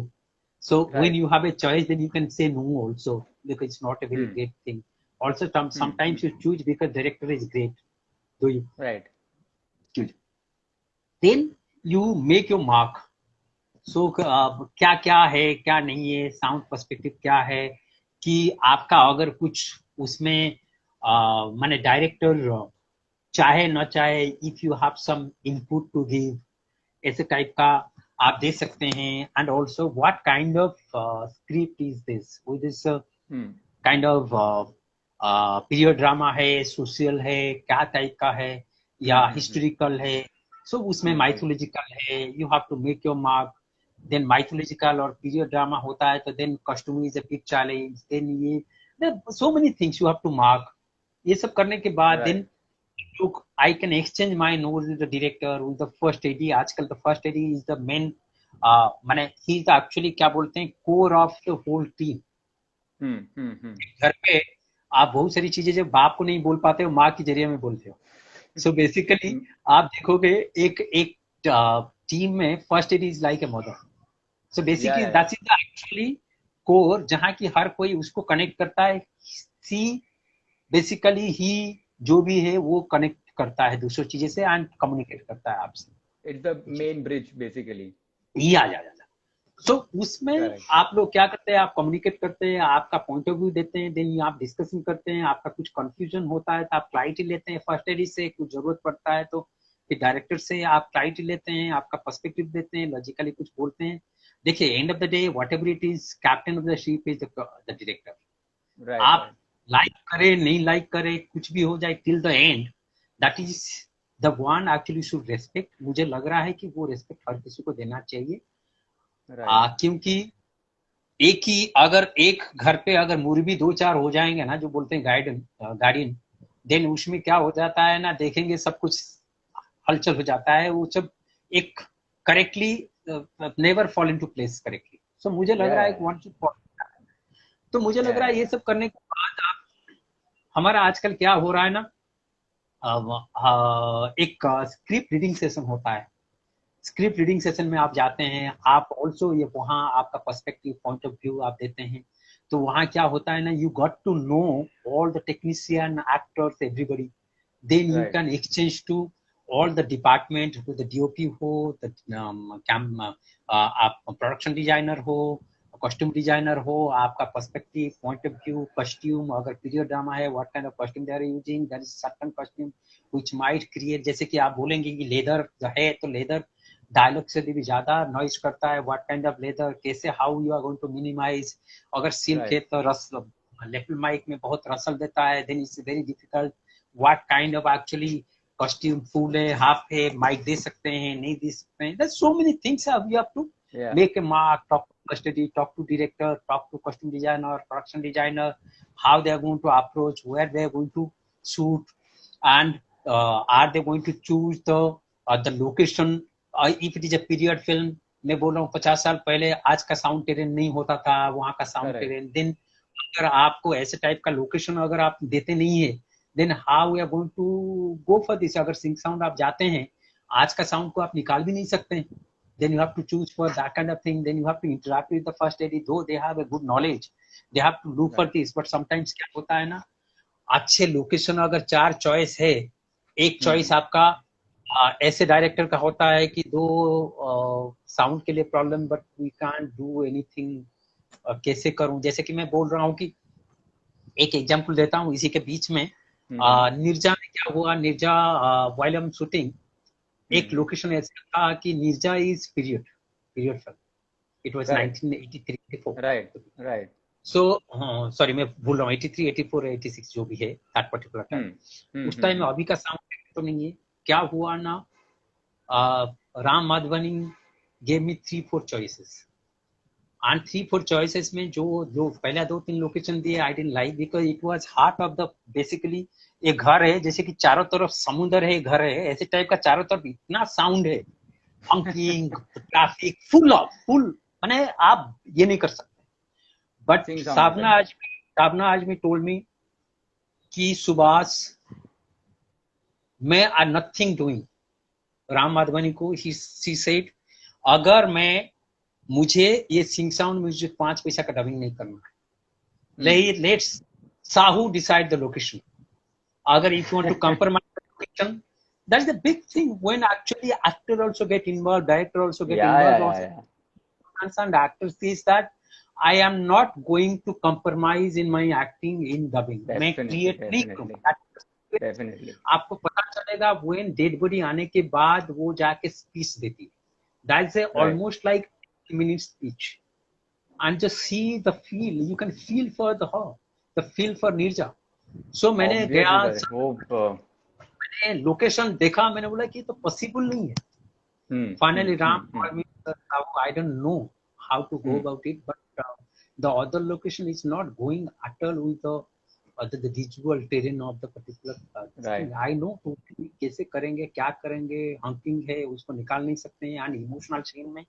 So when Right. you have a choice, then you can say no also, because it's not a very Hmm. great thing. Also, Hmm. sometimes you choose because director is great. Do you Right. choose? Then you make your mark. सो क्या क्या है, क्या नहीं है, sound perspective क्या है, कि आपका अगर कुछ उसमें माने डायरेक्टर चाहे न चाहे, if you have some input to give, ऐसे टाइप का आप दे सकते हैं। And also what kind of script is this, with this Hmm. Kind of period drama है, सोशल है, क्या टाइप का है, या Hmm. हिस्टोरिकल है। सो उसमें Hmm. माइथोलॉजिकल है, you have to make your mark. Then mythological और पीरियड ड्रामा होता है तो then costume is a big challenge, then ये so many things you have to mark. ये सब करने के बाद then Right. look, I can exchange my notes with the director, with the first AD। आजकल the first AD is the main, माने he is actually क्या बोलते हैं, core of the whole team। Hmm. घर पे आप बहुत सारी चीजें जब बाप को नहीं बोल पाते हो, माँ के जरिए में बोलते हो। So basically Hmm. आप देखोगे एक एक टीम में first aid is like a mother. So Yeah, basically yeah, that yeah. Is the actually core, जहाँ की हर कोई उसको कनेक्ट करता है। सी बेसिकली ही जो भी है वो कनेक्ट करता है दूसरी चीजें से एंड कम्युनिकेट करता है आपसे। It's the main bridge, basically. ये आ जाएगा। सो उसमें Correct. आप लोग क्या करते हैं, आप कम्युनिकेट करते हैं, आपका पॉइंट ऑफ व्यू देते हैं, देन आप डिस्कशन करते हैं, आपका कुछ कंफ्यूजन होता है तो आप क्लैरिटी लेते हैं फर्स्ट एडी से, कुछ जरूरत पड़ता है तो फिर डायरेक्टर से आप क्लैरिटी लेते हैं, आपका पर्सपेक्टिव देते हैं, लॉजिकली कुछ बोलते हैं। देखिए end of the day what ever it is, captain of the ship is the director. Right, आप right. लाइक करे नहीं लाइक करे, कुछ भी हो जाए, till the end that is the one actually should respect. मुझे लग रहा है कि वो रेस्पेक्ट हर किसी को देना चाहिए। Right. क्योंकि एक ही, अगर एक घर पे अगर मुर्गी दो चार हो जाएंगे ना, जो बोलते हैं गार्डियन, देन उसमें क्या हो जाता है ना, देखेंगे सब कुछ हलचल हो जाता है, वो सब एक correctly never fall into place correctly. So मुझे लग रहा है Yeah, कि वन शुड, तो मुझे लग yeah, रहा है yeah, ये yeah. सब करने के बाद आप, हमारा आजकल क्या हो रहा है ना, एक स्क्रिप्ट रीडिंग सेशन होता है। स्क्रिप्ट रीडिंग सेशन में आप जाते हैं, आप ऑल्सो ये वहाँ आपका पर्सपेक्टिव पॉइंट ऑफ व्यू आप देते हैं। तो वहाँ क्या होता है ना, you got to know all the technician, actors, everybody. Then you Right. Can exchange to all the department, the DOP हो, द आप प्रोडक्शन डिजाइनर हो, कॉस्ट्यूम डिजाइनर हो, आपका perspective point of view, costume, अगर पीरियड ड्रामा है what kind of costume they are using, that is certain costume which might create, जैसे कि आप बोलेंगे कि लेदर है तो लेदर डायलॉग से भी ज्यादा नॉइज करता है, व्हाट काइंड ऑफ लेदर, कैसे, how you are going to minimize. अगर सिल्क है Right. तो रस लेफ्ट माइक में बहुत रसल देता है, then it's very difficult. What kind of actually costume, full है, हाफ है, माइक दे सकते हैं नहीं दे सकते हैं, that's so many things you have to Yeah. make a mark, talk to custody, talk to director, talk to costume designer, production designer, how they are going to approach, where they are going to shoot, and are they going to choose the location, if it is a period film। मैं बोल रहा हूँ 50 साल पहले आज का sound terrain नहीं होता था, वहाँ का साउंड Correct. टेरेन, देन अगर आपको ऐसे टाइप का लोकेशन अगर आप देते नहीं है, then how we are going to go for this. अगर सिंक साउंड आप जाते हैं, आज का साउंड को आप निकाल भी नहीं सकते, then you have to choose for that kind of thing, then you have to interact with the first AD, though they have a good knowledge, they have to look for Right. this, but sometimes क्या होता है ना, अच्छे location अगर 4 choice है, एक choice Hmm. आपका ऐसे डायरेक्टर का होता है कि दो साउंड के लिए problem, but we can't do anything, कैसे करूं। जैसे कि मैं बोल रहा हूँ कि एक एग्जांपल देता हूँ इसी के बीच में, निर्जा में क्या हुआ, Nirja while I am shooting, एक लोकेशन ऐसा था कि Nirja is period film, it was Correct. 1983-84। Right. Right. So sorry मैं भूल रहा हूँ, 83, 84, 86 जो भी है दैट पर्टिकुलर टाइम। उस टाइम में Hmm. अभी का साउंड तो नहीं है। क्या हुआ ना, Ram Madhvani gave me 3-4 choices, and 3-4 choices में जो जो पहला 2-3 लोकेशन दिए, I didn't like, because it was heart of the, basically एक घर है जैसे कि चारों तरफ समुद्र है, घर है ऐसे टाइप का, चारों तरफ इतना साउंड है, हंकिंग, ट्रैफिक, फुल माने आप ये नहीं कर सकते। बट Sing sound साबना आज में टोल्ड मी कि सुभाष मैं are nothing doing Ram Madhvani को शी सेड अगर मुझे ये सिंग साउंड म्यूजिक 5 पैसा का डबिंग नहीं करना है, let's Sahu decide the location. अगर if you want to compromise the location, that's the big thing when actually actor also get involved, director also get involved. And actors is that I am not going to compromise in my acting in dubbing. मैं create नहीं करूँगा. Definitely. आपको पता चलेगा when dead body आने के बाद वो जाके speech देती है. That's a almost like minute speech. And just see the feel. You can feel for the feel for Neerja. So मैंने गया, मैंने लोकेशन देखा, मैंने बोला कि तो पॉसिबल नहीं है. Finally Ram I don't know how to go about it, but the other location is not going at all with the visual terrain of the particular thing. I know कैसे करेंगे, क्या करेंगे. हंकिंग है, उसको निकाल नहीं सकते हैं. एंड इमोशनल सीन में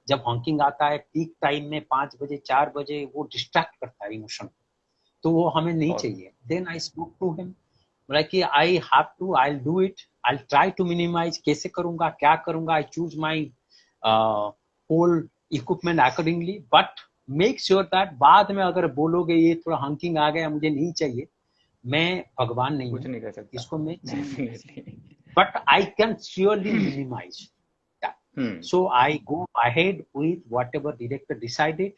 जब हंकिंग आता है पीक टाइम में 5 बजे 4 बजे वो डिस्ट्रैक्ट करता है इमोशन, तो वो हमें नहीं चाहिए. Then I spoke to him like I have to, I will do it, I will try to minimize. कैसे करूंगा, क्या करूंगा, I choose my whole equipment accordingly, but make sure that बाद में अगर बोलोगे ये थोड़ा हंकिंग आ गया, मुझे नहीं चाहिए, मैं भगवान नहीं, कुछ नहीं कर सकता इसको मैं, but I can surely minimize. So I go ahead with whatever director decided.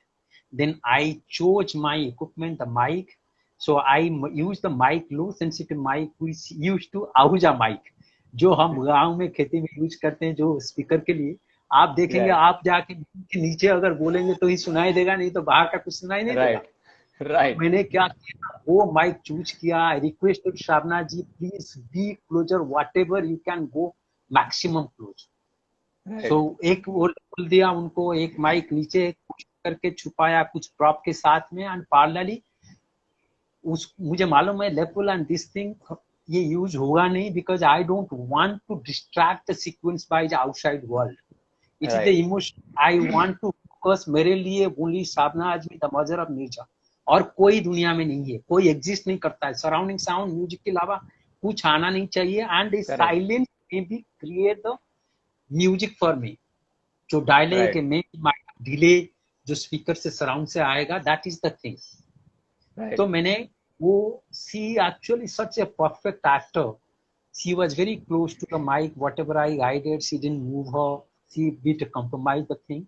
Then I chose my equipment, the mic. So I use the mic, low sensitive mic, which used to Ahuja mic, जो हम गाँव में खेती में use करते हैं, जो speaker के लिए. आप देखेंगे, आप जाके नीचे अगर बोलेंगे तो ही सुनाई देगा, नहीं तो बाहर का कुछ सुनाई नहीं देगा. मैंने क्या किया, वो माइक चूज किया. I requested Shabana ji please be closer, whatever you can go maximum close. तो एक वो बोल दिया उनको, एक माइक नीचे करके छुपाया कुछ प्रॉप के साथ में. एंड पार्लरली मुझे मालूम है लेवल एंड दिस थिंग ये यूज होगा नहीं, because I don't want to distract the sequence by the outside world. It is the emotion I want to focus. मेरे लिए only Shabana Azmi the mother of Neerja, और कोई दुनिया में नहीं है, कोई एग्जिस्ट नहीं करता है. सराउंडिंग साउंड म्यूजिक के अलावा कुछ आना नहीं चाहिए. एंड इस साइलेंस में भी create the music for me. जो डायले के में डिले जो स्पीकर से सराउंड से आएगा, दैट इज द थिंग. तो मैंने वो, she actually such a perfect actor. She was very close to the mic, whatever I guided, she didn't move her, she did compromise the thing.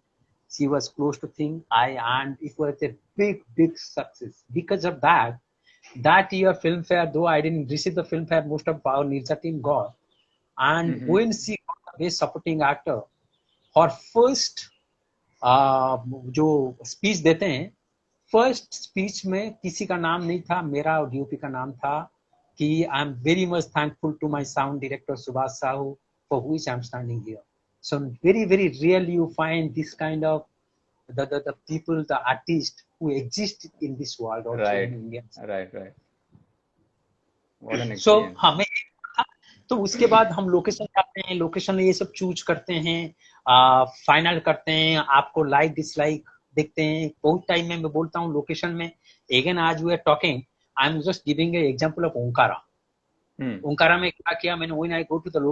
She was close to thing. And it was a big success. Because of that year Filmfare, though I didn't receive the Filmfare, most of our Nirja team got. And when she got the best supporting actor, her first जो speech देते हैं, first speech में किसी का नाम नहीं था, मेरा और डीओपी का नाम था कि I am very much thankful to my sound director Subhash Sahu for which I am standing here. So very rarely you find this kind of the people, the artists who exist in this world also in India. Right. What an experience. So हमें तो उसके बाद हम location जाते हैं, location ये सब choose करते हैं, फाइनल करते हैं, आपको लाइक डिसलाइक देखते हैं. बहुत टाइम में मैं बोलता हूँ लोकेशन में. अगेन आज we are talking, I am just giving a example of Omkara. Omkara में क्या किया मैंने, when I go to the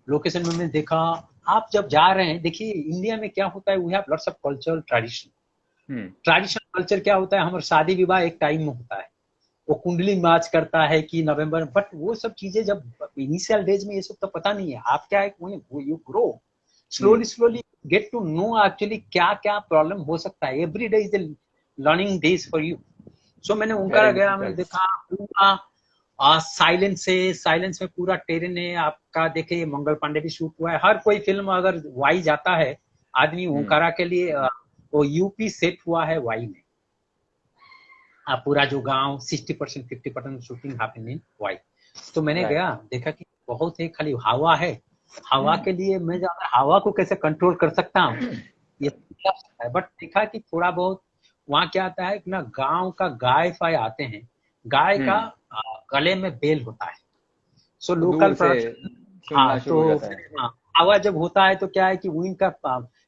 location में मैंने देखा, आप जब जा रहे हैं, देखिए इंडिया में क्या होता है, we have lots of cultural tradition. Traditional culture क्या होता है, हमारा शादी विवाह एक टाइम में होता है, वो कुंडली मैच करता है कि नवंबर, बट वो सब चीजें जब इनिशियल डेज में ये सब तो पता नहीं है. आप क्या है, you grow slowly get to know actually क्या क्या प्रॉब्लम हो सकता है. Every day is the learning days for you. So मैंने ओंकारा गया, मैंने देखा पूरा साइलेंस में पूरा टेरेन है आपका. देखिए मंगल पांडे भी शूट हुआ है. हर कोई फिल्म अगर वाई जाता है आदमी, ओंकारा के लिए वो यूपी सेट हुआ है वाई में. पूरा जो गांव 60% 50% शूटिंग हैपन इन वाई. तो मैंने गया, देखा कि बहुत ही खाली हवा है. हवा के लिए मैं अगर हवा को कैसे कंट्रोल कर सकता हूँ ये है, बट देखा कि थोड़ा बहुत वहाँ क्या आता है ना, गांव का गाय फाय आते हैं, गाय का गले में बेल होता है. सो लोकल तो हवा जब होता है तो क्या है कि विंड का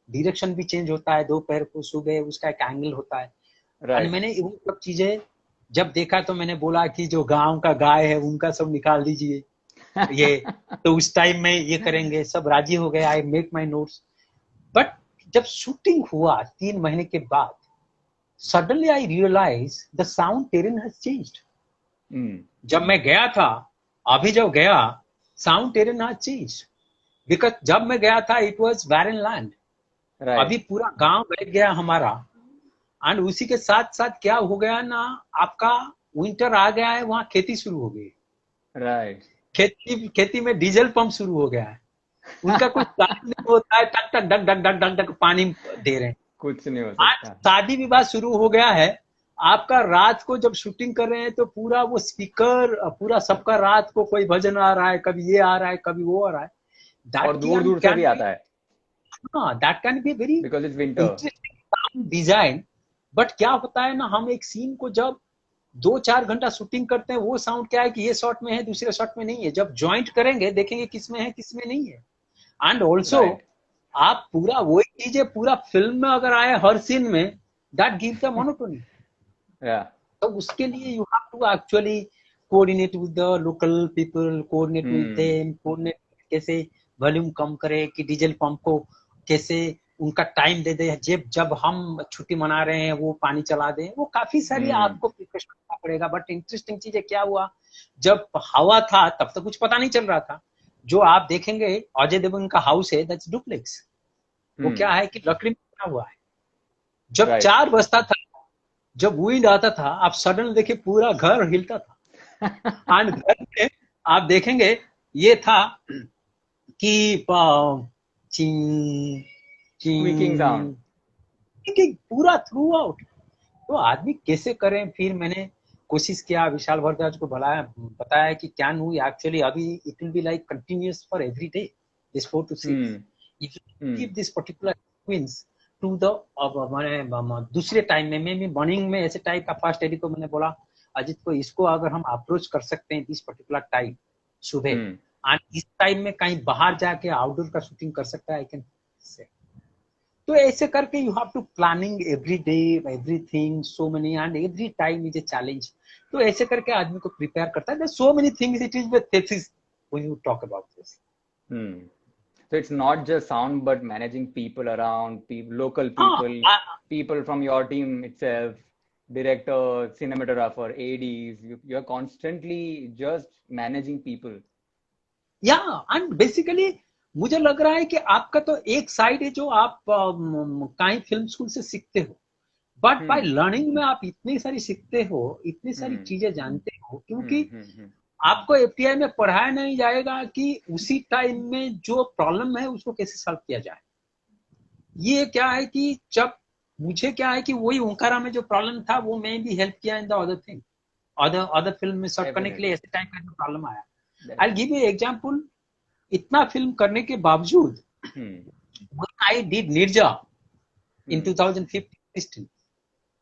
डायरेक्शन भी चेंज होता है. दोपहर को सुबह उसका एक एंगल होता है. और मैंने वो सब चीजें जब देखा तो मैंने बोला कि जो गांव का गाय है उनका सब निकाल दीजिए ये, तो उस टाइम में ये करेंगे, सब राजी हो गए। I make my notes. But जब शूटिंग हुआ 3 महीने के बाद, suddenly I realise the sound terrain has changed. जब मैं गया था, अभी जब गया, sound terrain has changed. Because जब मैं गया था इट वाज बैरन लैंड, अभी पूरा गांव बैठ गया हमारा। एंड उसी के साथ साथ क्या हो गया ना, आपका विंटर आ गया है, वहां खेती शुरू हो गई। राइट खेती में डीजल पंप शुरू हो गया है। उनका कुछ काम नहीं होता है, टक टक duck duck duck duck duck पानी दे रहे हैं, कुछ नहीं हो सकता। शादी विवाह शुरू हो गया है आपका। रात को जब शूटिंग कर रहे हैं तो पूरा वो स्पीकर, पूरा सबका रात को कोई भजन आ रहा है, कभी ये आ रहा है, कभी वो आ रहा है। और दूर दूर से भी आता है। हाँ, that can be very because it's winter interesting sound design. But क्या होता है ना, हम एक सीन को जब 2-4 घंटा शूटिंग करते हैं, वो साउंड क्या है कि ये शॉट में है, दूसरे शॉट में नहीं है। जब ज्वाइंट करेंगे देखेंगे किस में है किस में नहीं है। एंड ऑल्सो आप पूरा वही चीजें पूरा फिल्म में अगर आए हर सीन में, दैट गिव्स द मोनोटोनी। तो उसके लिए you have to actually coordinate with the local people, coordinate with them, coordinate कैसे वॉल्यूम कम करे, कि डीजल पंप को कैसे उनका टाइम दे दे, जब हम छुट्टी मना रहे हैं वो पानी चला दें। वो काफी सारी आपको प्रिकॉशन करना पड़ेगा। बट इंटरेस्टिंग चीज है, क्या हुआ जब हवा था तब तो कुछ पता नहीं चल रहा था। जो आप देखेंगे अजय देवगन का हाउस है, दैट्स डुप्लेक्स। वो क्या है कि लकड़ी में बना हुआ है। जब 4 बजता था, जब विंड आता था, आप सडन देखिए पूरा घर हिलता था। एंड घर में आप देखेंगे ये था कि स्क्वीकिंग साउंड पूरा थ्रू आउट। तो आदमी कैसे करें? फिर मैंने कोशिश किया, विशाल भारद्वाज को बुलाया, बताया कि क्या वी एक्चुअली अभी it will be like continuous for every day, this 4 to 6 if you give this particular sequence to the मैंने दूसरे टाइम में मैं मॉर्निंग में ऐसे टाइप का फर्स्ट एडी को मैंने बोला अजित को, इसको अगर हम अप्रोच कर सकते हैं दिस पर्टिकुलर टाइम सुबह, एंड इस टाइम में कहीं बाहर जाके आउटडोर का शूटिंग कर सकता है, आई कैन से। तो ऐसे करके you have to planning every day everything, so many, and every time is a challenge. तो ऐसे करके आदमी को प्रिपेयर करता है। So many things it is with thesis when you talk about this. So it's not just sound but managing people around, local people, people from your team itself, director, cinematographer, ADs. You're constantly just managing people. Yeah, and basically मुझे लग रहा है कि आपका तो एक side है जो आप कहीं फिल्म स्कूल से सीखते हो, बट बाय लर्निंग में आप इतनी सारी सीखते हो, इतनी सारी चीजें जानते हो, क्योंकि आपको एफटीआई में पढ़ाया नहीं जाएगा कि उसी टाइम में जो प्रॉब्लम है उसको कैसे सॉल्व किया जाए। ये क्या है कि जब मुझे क्या है कि वही ओंकारा में जो प्रॉब्लम था वो मैं भी हेल्प किया in the other thing, other film में सॉल्व करने के लिए ऐसे टाइम का जो प्रॉब्लम आया। आई गिव यू एग्जांपल, इतना फिल्म करने के बावजूद when I did Nirja in 2015-16,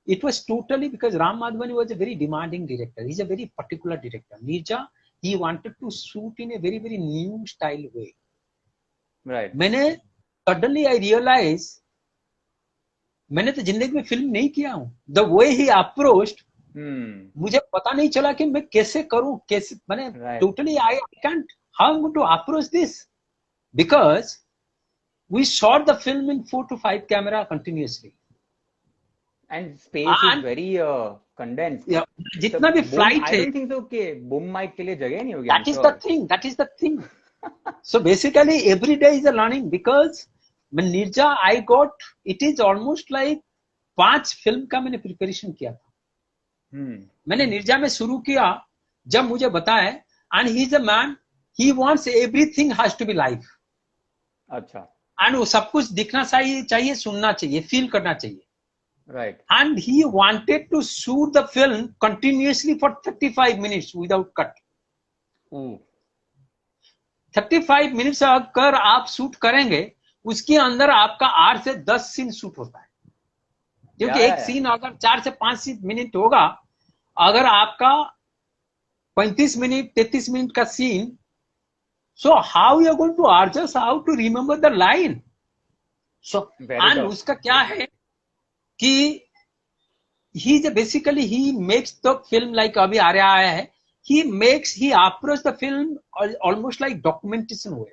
it was totally because Ram Madhavani was a very demanding director. He's a very particular director. Nirja, he wanted to shoot in a very, very new style way. Right. मैंने suddenly I realized, मैंने तो जिंदगी में film नहीं किया हूँ। The way he approached, मुझे पता नहीं चला कि मैं कैसे करूँ, कैसे मैंने totally I can't, how I'm going to approach this, because we shot the film in 4 to 5 camera continuously. And space is very condensed. Yeah, जितना भी flight है, I don't think so कि boom mic के लिए जगह नहीं होगी. That is the thing. That is the thing. So basically, every day is a learning, because when Nirja I got, it is almost like 5 film का मैंने preparation किया था। मैंने निर्जा में शुरू किया जब मुझे बताया, and he is a man, he wants everything has to be live. अच्छा. And वो सब कुछ दिखना चाहिए, सुनना चाहिए, फील करना चाहिए. Right. And he wanted to shoot the film continuously for 35 minutes without cut. 35 minute अगर आप शूट करेंगे, उसके अंदर आपका 8 से 10 सीन शूट होता है, क्योंकि एक सीन अगर 4 से 5 मिनट होगा, अगर आपका 35 मिनट 33 मिनट का scene, so how you are going to adjust, how to remember the line? So and उसका क्या है कि basically he makes the film like अभी आ रहा है, he approach the film almost like documentation way.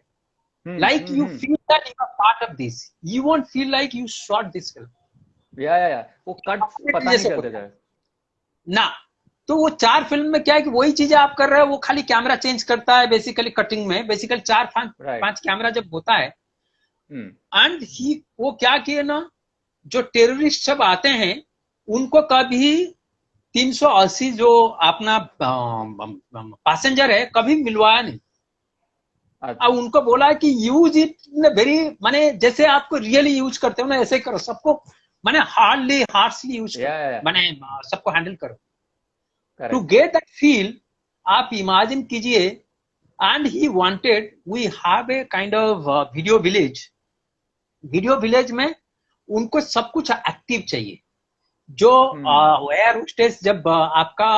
Like you feel that you are part of this. You won't feel like you shot this film. या वो cut पता नहीं चलते थे ना. तो वो 4 फिल्म में क्या है कि वही चीजें आप कर रहे हो, वो खाली कैमरा चेंज करता है बेसिकली कटिंग में. बेसिकली 4-5 कैमरा जब होता है एंड वो क्या किए ना, जो टेररिस्ट सब आते हैं उनको कभी 380 जो अपना पैसेंजर है कभी मिलवाया नहीं. अब उनको बोला कि यूज इट वेरी, माने जैसे आपको रियली यूज करते हो ना ऐसे करो, सबको माने हार्डली यूज करो, माने सबको हैंडल करो. टू गेट दैट फील आप इमेजिन कीजिए. And he wanted we have a kind of video village में उनको सब कुछ एक्टिव चाहिए. जो एयर होस्टेस जब आपका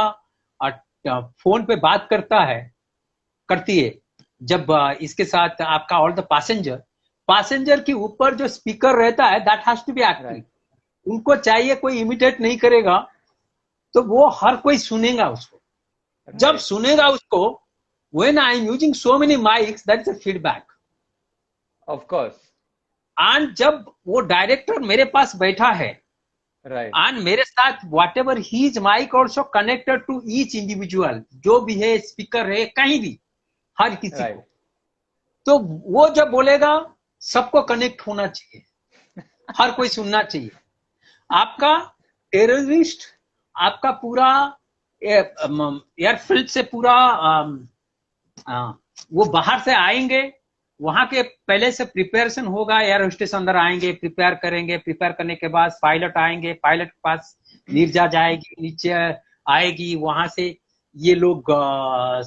फोन पे बात करती है, जब इसके साथ आपका ऑल द पैसेंजर के ऊपर जो स्पीकर रहता है that has to be active. उनको चाहिए कोई इमिटेट नहीं करेगा, तो वो हर कोई सुनेगा उसको. जब सुनेगा उसको, when I am using so many mics that is a feedback of course. And जब वो डायरेक्टर मेरे पास बैठा है एंड मेरे साथ whatever his mic also connected to each individual, जो भी है स्पीकर है कहीं भी हर किसी को, तो वो जब बोलेगा सबको कनेक्ट होना चाहिए, हर कोई सुनना चाहिए. आपका टेररिस्ट आपका पूरा एयरफील्ड से पूरा वो बाहर से आएंगे, वहां के पहले से प्रिपरेशन होगा. एयर होस्टेस अंदर आएंगे, प्रिपेयर करेंगे, प्रिपेयर करने के बाद पायलट आएंगे, पायलट के पास नीरजा जाएगी, नीचे आएगी, वहां से ये लोग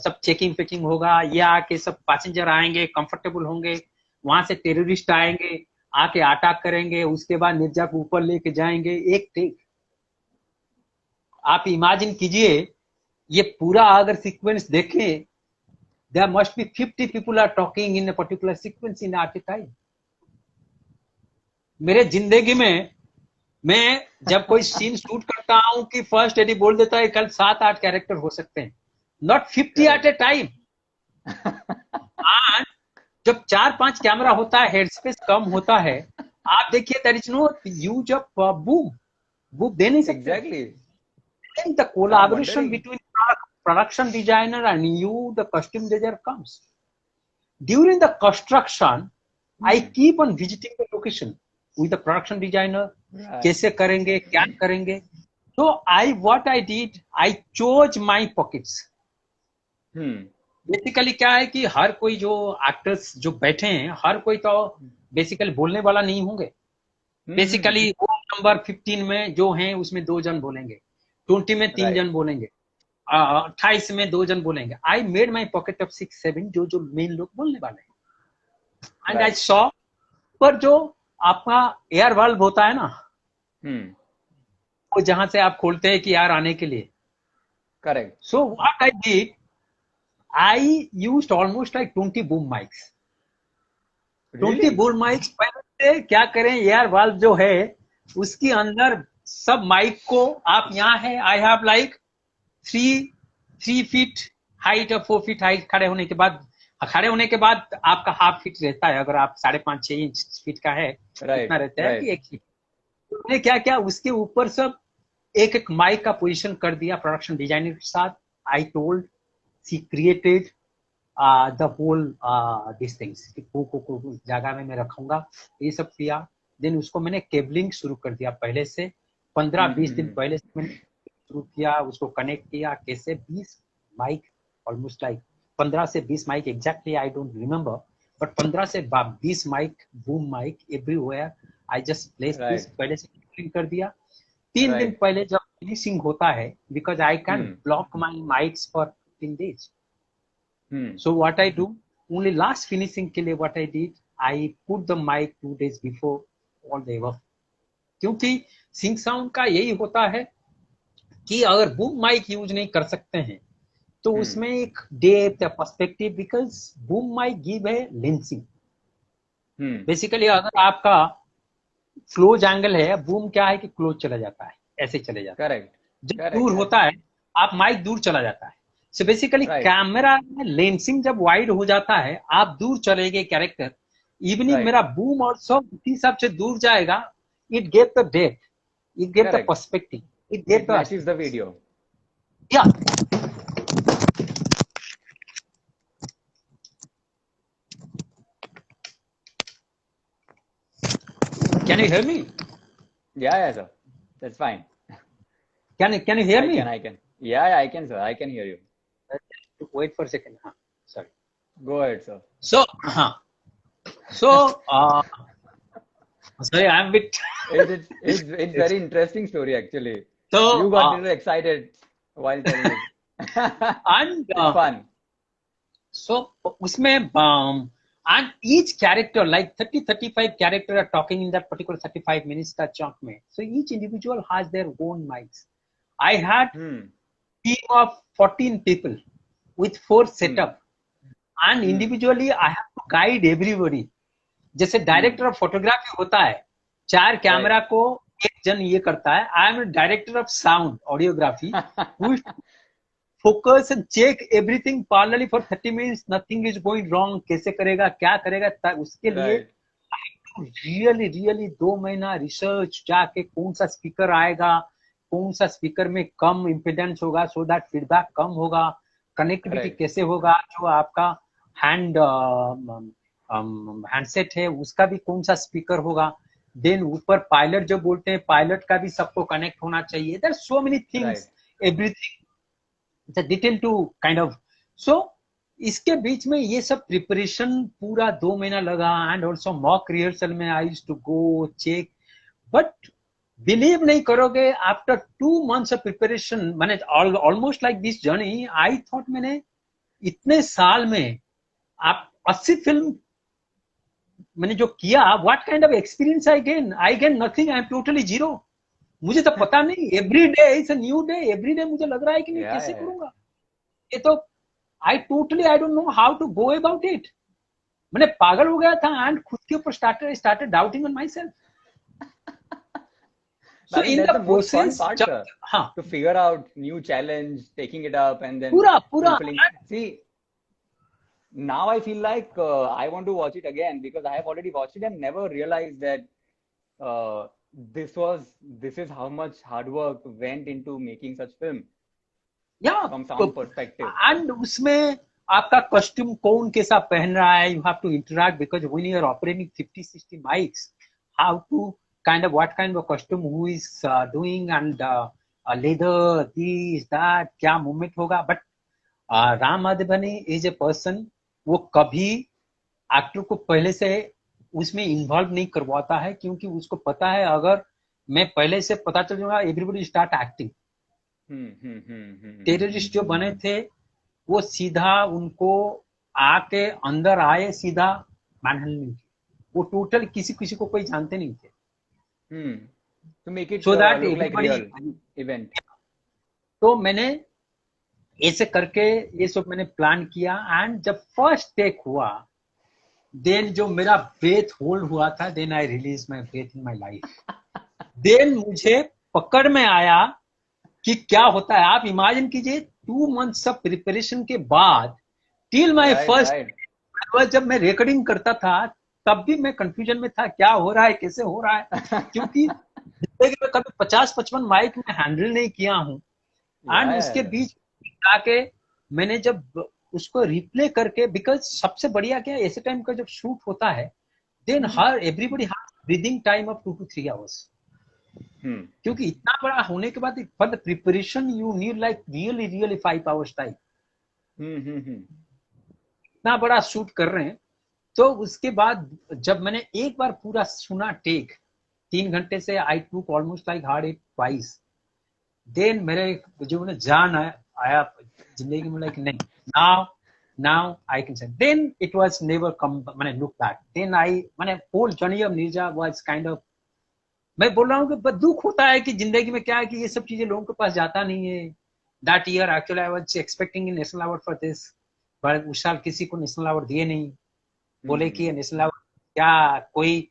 सब चेकिंग होगा, ये आके सब पैसेंजर आएंगे, कंफर्टेबल होंगे, वहां से टेररिस्ट आएंगे, आके अटैक करेंगे, उसके बाद नीरजा को ऊपर लेके जाएंगे. एक टेक आप इमेजिन कीजिए, ये पूरा अगर सीक्वेंस देखें, there must be 50 people are talking in a particular sequence in at a time. मेरे जिंदगी में मैं जब कोई सीन शूट करता हूं कि फर्स्ट एडी बोल देता है कल 7-8 कैरेक्टर हो सकते हैं, नॉट 50 एट ए टाइम. जब 4-5 कैमरा होता है, हेड स्पेस कम होता है, आप देखिए there is no use of boom दे नहीं सकते. Exactly. The collaboration between production designer and you, the costume designer, comes during the construction. I keep on visiting the location with the production designer. कैसे करेंगे, क्या करेंगे. So what I did, I chose my pockets. Basically क्या है कि हर कोई जो actors जो बैठे हैं, हर कोई तो बेसिकली बोलने वाला नहीं होंगे. बेसिकली वो नंबर 15 में जो हैं उसमें 2 जन बोलेंगे, 20 में 3 जन बोलेंगे, 28 में 2 जन बोलेंगे. I made my pocket of 6-7 जो मेन लोग बोलने वाले हैं. एंड आई सॉ पर जो आपका एयर वाल्व होता है ना, वो जहां से आप खोलते हैं कि यार आने के लिए. Correct. So what I did, I used almost like 20 boom mics. 20 boom mics. पहले क्या करें, एयर वाल्व जो है उसके अंदर सब माइक को आप यहाँ है, I have like 3 feet height और 4 फीट हाइट. खड़े होने के बाद आपका हाफ फीट रहता है, अगर आप 5.5-6 इंच फीट का है, इतना रहता है कि 1 फीट. उन्होंने क्या क्या उसके ऊपर सब एक माइक का पोजीशन कर दिया प्रोडक्शन डिजाइनर के साथ. I told she created the whole this things को जगह में मैं रखूंगा, ये सब किया. देन उसको मैंने केबलिंग शुरू कर दिया पहले से, 15-20 दिन पहले से मैंने शुरू किया, उसको कनेक्ट किया. कैसे 20 माइक, ऑलमोस्ट लाइक 15 से 20 mic, exactly I don't remember, but 15 से 20 mic, boom mic everywhere. I just place this, पहले से केबलिंग कर दिया. 3 दिन पहले जब फिनिशिंग होता है, because I can block my mics for 15 days. So what I do, only last finishing के लिए what I did, I put the mic 2 days before all the above. क्योंकि सिंक साउंड का यही होता है कि अगर बूम माइक यूज नहीं कर सकते हैं तो उसमें एक डेप्थ या perspective, because boom mic give है लेंसिंग. बेसिकली अगर आपका क्लोज एंगल है, बूम क्या है कि क्लोज चला जाता है, ऐसे चले जाता है। करेक्ट, जब करेक्ट, दूर होता है आप माइक दूर चला जाता है। So basically Right. कैमरा में लेंसिंग जब वाइड हो जाता है, आप दूर चले गए कैरेक्टर, इवन Right. मेरा बूम ऑल्सो उसी हिसाब से दूर जाएगा। It gave the depth, it gave the Correct. Perspective, it gave It the matches the video. या। Can you hear me? Yeah, sir. That's fine. Can you hear me? I can. Yeah, I can, sir. I can hear you. Wait for a second. Sorry. Go ahead, sir. So, sorry, I'm a bit. It's very interesting story actually. So You got a little excited while telling it. and It's fun. so usme and each character like 30-35 character are talking in that particular 35 minutes ka chunk mein. So each individual has their own mics. I had team of 14 people with 4 setup and individually I have to guide everybody. जैसे director of photography होता है, 4 camera को एक जन ये करता है, I am director of sound audiography, focus and check everything parallelly for 30 minutes, nothing is going wrong, कैसे करेगा क्या करेगा, उसके लिए रियली रियली 2 महीना रिसर्च जाके कौन सा स्पीकर आएगा, कौन सा स्पीकर में कम इम्पिडेंस होगा सो दैट फीडबैक कम होगा, कनेक्टिविटी कैसे होगा, जो आपका हैंडसेट है उसका भी कौन सा स्पीकर होगा, देन ऊपर पायलट जो बोलते हैं पायलट का भी सबको कनेक्ट होना चाहिए, there so many things, everything the detail to kind of. So इसके बीच में ये सब प्रिपरेशन पूरा 2 महीना लगा एंड ऑल्सो मॉक रिहर्सल में I used to go check, but believe नहीं करोगे आफ्टर 2 months ऑफ प्रिपरेशन, मैंने almost like this journey I thought मैंने इतने साल में आप 80 फिल्म मैंने जो किया, what kind of experience I gain nothing, I am totally zero. मुझे तो पता नहीं, every day is a new day, every day मुझे लग रहा है कि मैं कैसे करूंगा ये, तो I don't know how to go about it. मैंने पागल हो गया था एंड खुद के ऊपर started doubting on myself. So in the process, to figure out new challenge, taking it up and then pura. See, now I feel like I want to watch it again because I have already watched it and never realized that this is how much hard work went into making such film. Yeah, from sound perspective. And उसमें आपका costume कौन कैसा पहन रहा है, you have to interact because when you are operating 50-60 mics, how to what kind of costume who is doing and leather this that क्या movement होगा, but Ram माधवनी is a person, वो कभी एक्टर को पहले से उसमें इन्वॉल्व नहीं करवाता है, क्योंकि उसको पता है अगर मैं पहले से पता चल जाऊंगा एवरीबॉडी स्टार्ट एक्टिंग। टेररिस्ट जो बने थे वो सीधा उनको आके अंदर आए, सीधा मैनहंटिंग, वो टोटल किसी को कोई जानते नहीं थे। To make it so that look like real event. तो मैंने ऐसे करके ये सब मैंने प्लान किया एंड जब फर्स्ट टेक हुआ, देन जो मेरा ब्रेथ होल्ड हुआ था, then I release my breath in my life. Then मुझे पकड़ में आया कि क्या होता है। आप इमेजिन कीजिए 2 months ऑफ प्रिपरेशन के बाद टिल माय फर्स्ट, जब मैं रिकॉर्डिंग करता था तब भी मैं कंफ्यूजन में था, क्या हो रहा है कैसे हो रहा है, क्योंकि जिंदगी में कभी 50-55 माइक में हैंडल नहीं किया हूँ। एंड उसके बीच जाके मैंने जब उसको रिप्ले करके, बिकॉज सबसे बढ़िया क्या ऐसे टाइम का जब शूट होता है, then everybody has breathing time of 2 to 3 hours, क्योंकि इतना बड़ा होने के बाद for the preparation you need like really 5 hours time. इतना बड़ा शूट कर रहे हैं, तो उसके बाद जब मैंने एक बार पूरा सुना टेक 3 घंटे से, I took almost like hard it twice. Then मेरे जो मैंने जान आया जिंदगी में, लाइक नहीं, now I can say, then it was never come, मैंने लुक बैक, देन मैंने whole journey of Neerja was kind of, मैं बोल रहा हूँ कि दुख होता है कि जिंदगी में क्या है कि ये सब चीजें लोगों के पास जाता नहीं है। That year actually I was expecting national award for this, but उस साल किसी को नेशनल अवार्ड दिए नहीं, बोले कि नेशनल अवार्ड क्या, कोई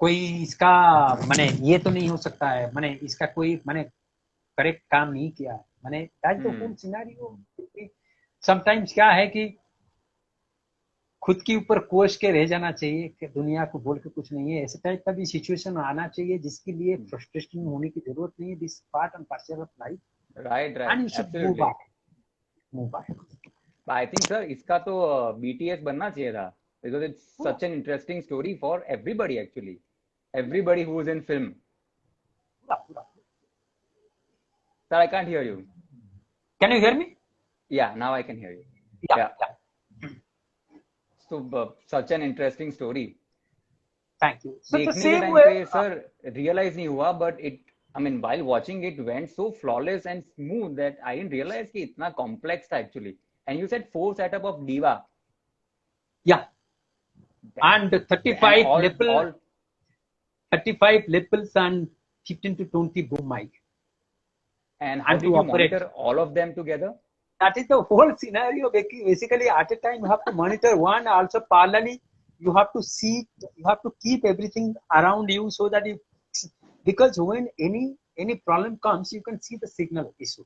कोई इसका माने ये तो नहीं हो सकता है, माने इसका कोई माने करेक्ट काम नहीं किया है, माने that's the whole scenario. Sometimes क्या है कि खुद के ऊपर कोस के रह जाना चाहिए कि दुनिया को बोल के कुछ नहीं है, ऐसे टाइप का भी सिचुएशन आना चाहिए जिसके लिए फ्रस्ट्रेशन होने की जरूरत नहीं है। This part and parcel of life, right and you should move by. I think sir इसका तो BTS बनना चाहिए था, because it's such an interesting story for everybody, actually everybody who is in film. Sir I can't hear you, can you hear me? Yeah now I can hear you. Yeah. So such an interesting story. Thank you. So the देखने के same time way, पे sir realize नहीं हुआ, but it I mean while watching it went so flawless and smooth that I didn't realize कि इतना complex था actually. And you said 4 setup of Diva. yeah, and 35 lapel, 35 lapels and 15 to 20 boom mic. And how did you monitor all of them together? That is the whole scenario. Basically, at a time you have to monitor one. Also, parallelly, you have to see, you have to keep everything around you so that you, because when any problem comes, you can see the signal issue.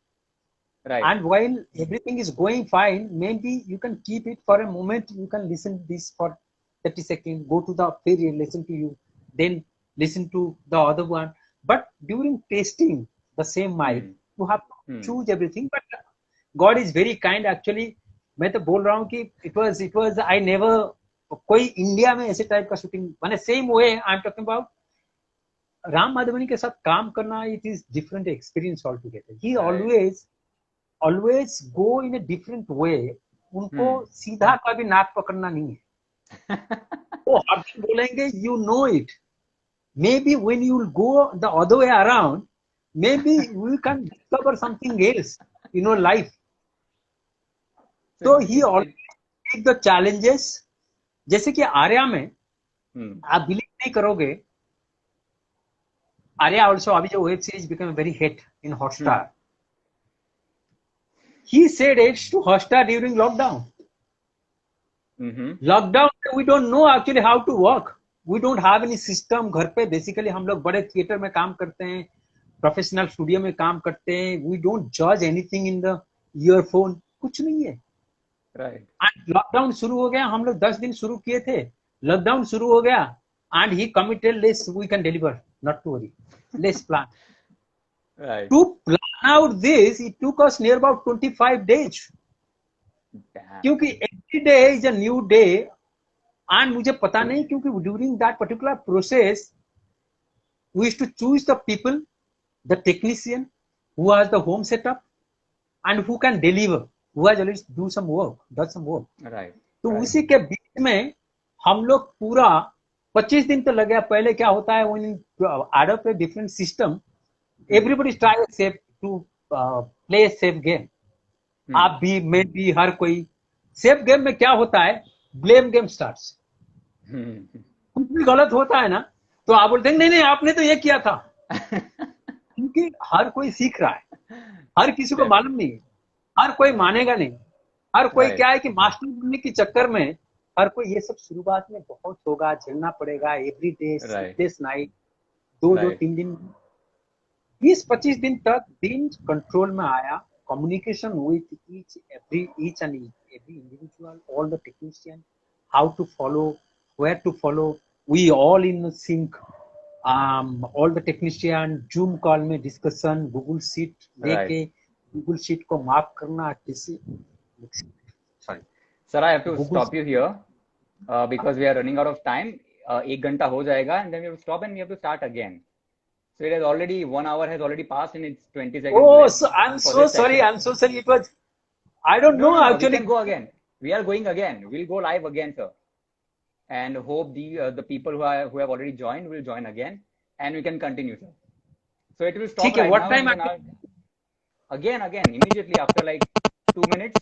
Right. And while everything is going fine, maybe you can keep it for a moment. You can listen this for 30 seconds. Go to the period, listen to you, then listen to the other one. But during testing the same mic, you have to choose everything. But God is very kind actually. मैं तो बोल रहा हूँ कि it was I never, कोई India में ऐसे type का शूटिंग मैंने same way I am talking about Ram Madhvani के साथ काम करना, it is different experience altogether. He always go in a different way. उनको सीधा कभी नाक पकड़ना नहीं है। वो हर दिन बोलेंगे, you know it, maybe when you will go the other way around, maybe we can discover something else in your life. तो he always take the challenges. जैसे कि आर्या में आप बिलीव नहीं करोगे, आर्या ऑल्सो अभी जो web series become very hit in Hotstar, he said it's to Hotstar during lockdown. Lockdown, we don't know actually how to work. We don't have any system घर पे। बेसिकली हम लोग बड़े थिएटर में काम करते हैं, प्रोफेशनल स्टूडियो में काम करते हैं। We don't judge anything in the earphone, कुछ नहीं है। Right. And लॉकडाउन शुरू हो गया, हम लोग 10 दिन शुरू किए थे, लॉकडाउन शुरू हो गया, and he committed, let's we can deliver, not to worry, let's plan. Right. To plan out this, it took us near about 25 days. Damn. क्योंकि every day is a new day, and मुझे पता नहीं, क्योंकि during that particular process, we used to choose the people, the technician who has the home setup and who can deliver, who has already do some work, does some work. Right. तो Right. उसी के बीच में हम लोग पूरा 25 दिन तो लग गया। पहले क्या होता है, when you adopt a different system, everybody tries safe to play a safe game. आप भी, मैं भी, हर कोई। सेफ गेम में क्या होता है, ब्लेम गेम स्टार्ट्स। कुछ भी गलत होता है ना, तो आप बोलते हैं नहीं नहीं आपने तो ये किया था। क्योंकि हर कोई सीख रहा है, हर किसी को मालूम नहीं है, हर कोई मानेगा नहीं। हर कोई क्या है कि मास्टर बनने के चक्कर में हर कोई ये सब शुरुआत में बहुत होगा, झेलना पड़ेगा, एवरी डे स्लीपलेस नाइट, 2-3 दिन, 20-25 दिन तक दिन कंट्रोल में आया। Communication with each and every individual, all the technician, how to follow, where to follow, we all in sync. all the technician Zoom call में डिस्कशन, गूगल शीट लेके Google sheet को mark करना किसी। Sorry. Sir, I have to stop you here because we are running out of time. 1 घंटा हो जाएगा and then we have to stop and we have to start again. So it has already 1 hour has already passed and it's 20 seconds. Oh, left so I'm for so this sorry. session. I'm so sorry. It was, I don't know No, actually. we can go again. We are going again. We'll go live again, sir. And hope the people who have already joined will join again and we can continue, sir. So it will stop ठीक है, right what now. time and then again, immediately after like 2 minutes,